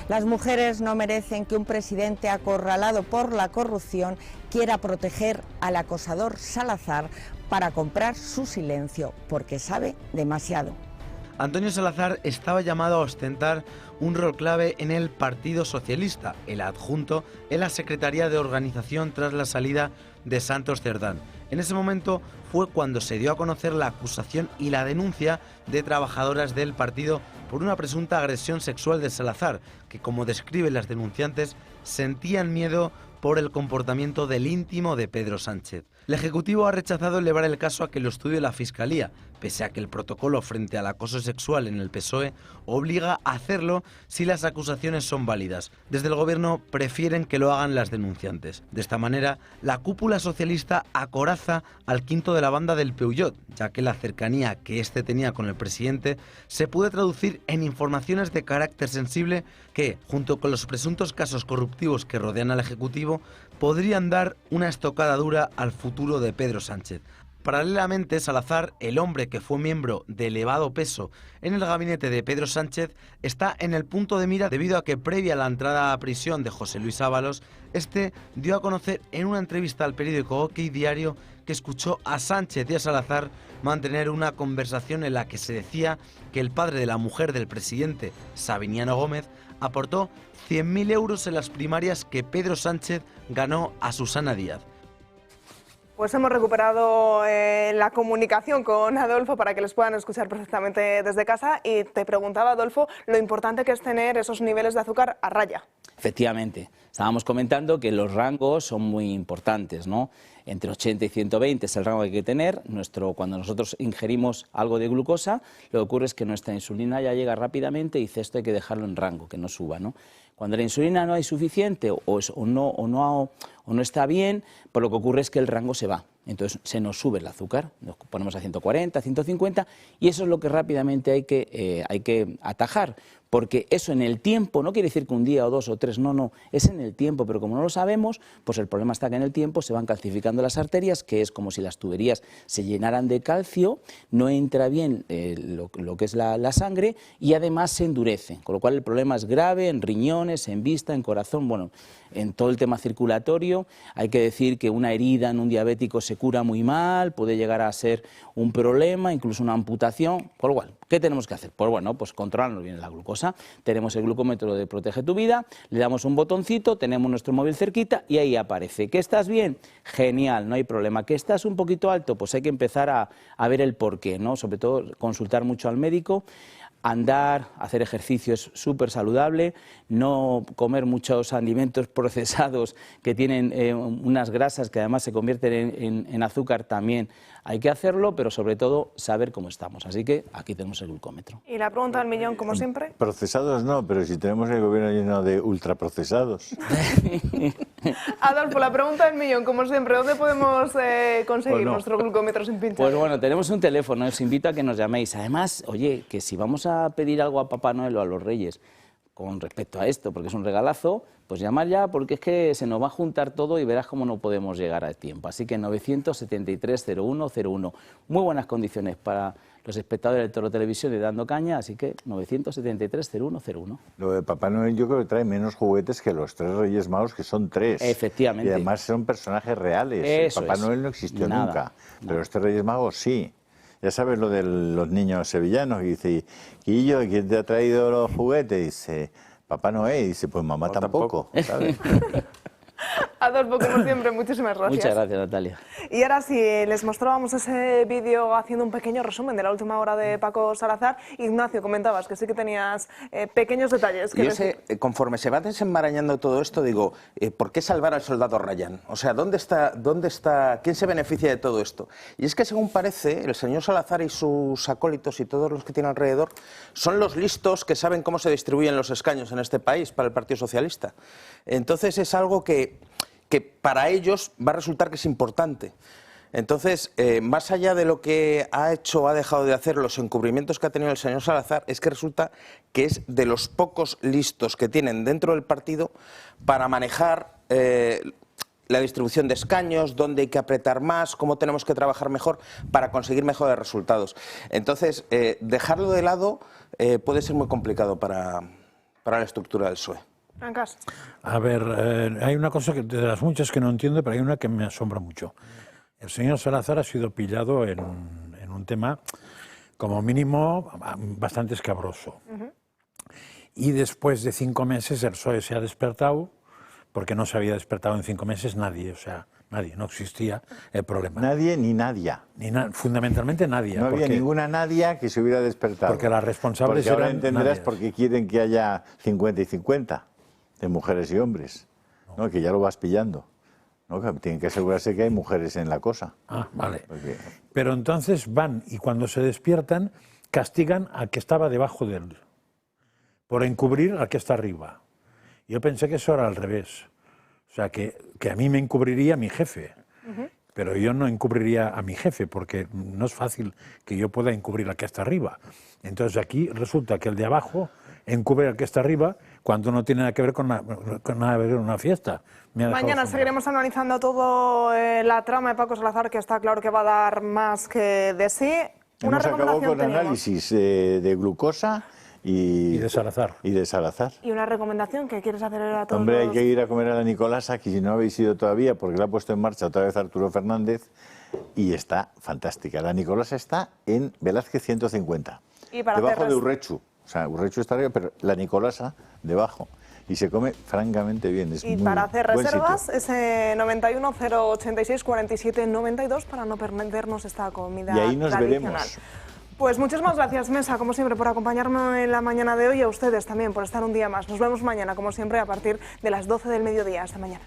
Las mujeres no merecen que un presidente acorralado por la corrupción quiera proteger al acosador Salazar para comprar su silencio, porque sabe demasiado. Antonio Salazar estaba llamado a ostentar un rol clave en el Partido Socialista, el adjunto en la Secretaría de Organización tras la salida de Santos Cerdán. En ese momento fue cuando se dio a conocer la acusación y la denuncia de trabajadoras del partido por una presunta agresión sexual de Salazar, que, como describen las denunciantes, sentían miedo por el comportamiento del íntimo de Pedro Sánchez. El Ejecutivo ha rechazado elevar el caso a que lo estudie la Fiscalía, pese a que el protocolo frente al acoso sexual en el PSOE obliga a hacerlo si las acusaciones son válidas. Desde el Gobierno prefieren que lo hagan las denunciantes. De esta manera, la cúpula socialista acoraza al quinto de la banda del Peugeot, ya que la cercanía que éste tenía con el presidente se puede traducir en informaciones de carácter sensible que, junto con los presuntos casos corruptivos que rodean al Ejecutivo, podrían dar una estocada dura al futuro de Pedro Sánchez. Paralelamente, Salazar, el hombre que fue miembro de elevado peso en el gabinete de Pedro Sánchez, está en el punto de mira debido a que, previa a la entrada a prisión de José Luis Ábalos, este dio a conocer en una entrevista al periódico OK Diario que escuchó a Sánchez y a Salazar mantener una conversación en la que se decía que el padre de la mujer del presidente, Sabiniano Gómez, aportó 100.000 euros en las primarias que Pedro Sánchez ganó a Susana Díaz. Pues hemos recuperado la comunicación con Adolfo para que les puedan escuchar perfectamente desde casa, y te preguntaba, Adolfo, lo importante que es tener esos niveles de azúcar a raya. Efectivamente, estábamos comentando que los rangos son muy importantes, ¿no? Entre 80 y 120 es el rango que hay que tener. Cuando nosotros ingerimos algo de glucosa, lo que ocurre es que nuestra insulina ya llega rápidamente y dice esto hay que dejarlo en rango, que no suba, ¿no? Cuando la insulina no hay suficiente o no está bien, pues lo que ocurre es que el rango se va. Entonces se nos sube el azúcar, nos ponemos a 140, 150, y eso es lo que rápidamente hay que atajar, porque eso en el tiempo, no quiere decir que un día o dos o tres, no, es en el tiempo, pero como no lo sabemos, pues el problema está que en el tiempo se van calcificando las arterias, que es como si las tuberías se llenaran de calcio, no entra bien lo que es la sangre, y además se endurece, con lo cual el problema es grave en riñones, en vista, en corazón, bueno, en todo el tema circulatorio. Hay que decir que una herida en un diabético se cura muy mal, puede llegar a ser un problema, incluso una amputación. Por lo cual, ¿qué tenemos que hacer? Pues bueno, pues controlarnos bien la glucosa. Tenemos el glucómetro de Protege tu Vida, le damos un botoncito, tenemos nuestro móvil cerquita y ahí aparece. ¿Que estás bien? Genial, no hay problema. ¿Que estás un poquito alto? Pues hay que empezar a ver el porqué, ¿no? Sobre todo consultar mucho al médico. Andar, hacer ejercicio es súper saludable, no comer muchos alimentos procesados que tienen unas grasas que además se convierten en azúcar, también hay que hacerlo, pero sobre todo saber cómo estamos. Así que aquí tenemos el glucómetro. Y la pregunta del millón, como siempre. Procesados no, pero si tenemos el gobierno lleno de ultraprocesados. Adolfo, la pregunta del millón, como siempre, ¿dónde podemos conseguir nuestro glucómetro sin pinchar? Pues bueno, tenemos un teléfono, os invito a que nos llaméis. Además, oye, que si vamos a pedir algo a Papá Noel o a los Reyes con respecto a esto, porque es un regalazo, pues llamar ya, porque es que se nos va a juntar todo y verás cómo no podemos llegar a tiempo. Así que 973-0101. Muy buenas condiciones para los espectadores de Toro Televisión y Dando Caña, así que 973-0101. Lo de Papá Noel yo creo que trae menos juguetes que los 3 Reyes Magos, que son 3. Efectivamente. Y además son personajes reales. Eso Papá Noel no existió nunca, pero los 3 Reyes Magos sí. Ya sabes lo de los niños sevillanos, y dice, Quillo, ¿quién te ha traído los juguetes? Y dice, Papá Noel, y dice, pues mamá tampoco, ¿sabes? Adolfo, como siempre, muchísimas gracias. Muchas gracias, Natalia. Y ahora sí, les mostrábamos ese vídeo haciendo un pequeño resumen de la última hora de Paco Salazar. Ignacio, comentabas que sí que tenías pequeños detalles. Yo sé, conforme se va desenmarañando todo esto, digo, ¿por qué salvar al soldado Ryan? O sea, ¿dónde está, quién se beneficia de todo esto? Y es que, según parece, el señor Salazar y sus acólitos y todos los que tiene alrededor son los listos que saben cómo se distribuyen los escaños en este país para el Partido Socialista. Entonces es algo que para ellos va a resultar que es importante. Entonces, más allá de lo que ha hecho o ha dejado de hacer, los encubrimientos que ha tenido el señor Salazar, es que resulta que es de los pocos listos que tienen dentro del partido para manejar la distribución de escaños, dónde hay que apretar más, cómo tenemos que trabajar mejor para conseguir mejores resultados. Entonces, dejarlo de lado puede ser muy complicado para la estructura del PSOE. A ver, hay una cosa de las muchas que no entiendo, pero hay una que me asombra mucho. El señor Salazar ha sido pillado en un tema, como mínimo, bastante escabroso. Y después de 5 meses el PSOE se ha despertado, porque no se había despertado en 5 meses nadie, o sea, nadie, no existía el problema. Nadie ni Nadia. Fundamentalmente nadie. No había ninguna Nadia que se hubiera despertado. Porque las responsables porque ahora eran entenderás nadias. por qué quieren que haya 50 y 50 de mujeres y hombres, ¿no? Que ya lo vas pillando. ¿No? Que tienen que asegurarse que hay mujeres en la cosa. Ah, vale. Porque... Pero entonces van y cuando se despiertan castigan al que estaba debajo de él, por encubrir al que está arriba. Yo pensé que eso era al revés. O sea, que a mí me encubriría mi jefe. Pero yo no encubriría a mi jefe, porque no es fácil que yo pueda encubrir al que está arriba. Entonces aquí resulta que el de abajo encubre al que está arriba cuando no tiene nada que ver con una fiesta. Mañana seguiremos analizando todo la trama de Paco Salazar, que está claro que va a dar más que de sí. Hemos acabado con análisis de glucosa y de Salazar. Y una recomendación que quieres hacer a todos. Hombre, hay que ir a comer a la Nicolasa, que si no habéis ido todavía, porque la ha puesto en marcha otra vez Arturo Fernández, y está fantástica. La Nicolasa está en Velázquez 150, debajo de Urrechu. O sea, Urrechu está arriba, pero la Nicolasa debajo. Y se come francamente bien. Es y muy para hacer buen reservas, sitio. ese 91 086 47 92 para no perdernos esta comida Y ahí nos tradicional. veremos. Pues muchísimas gracias, Mesa, como siempre, por acompañarme en la mañana de hoy, y a ustedes también por estar un día más. Nos vemos mañana, como siempre, a partir de las 12 del mediodía. Hasta mañana.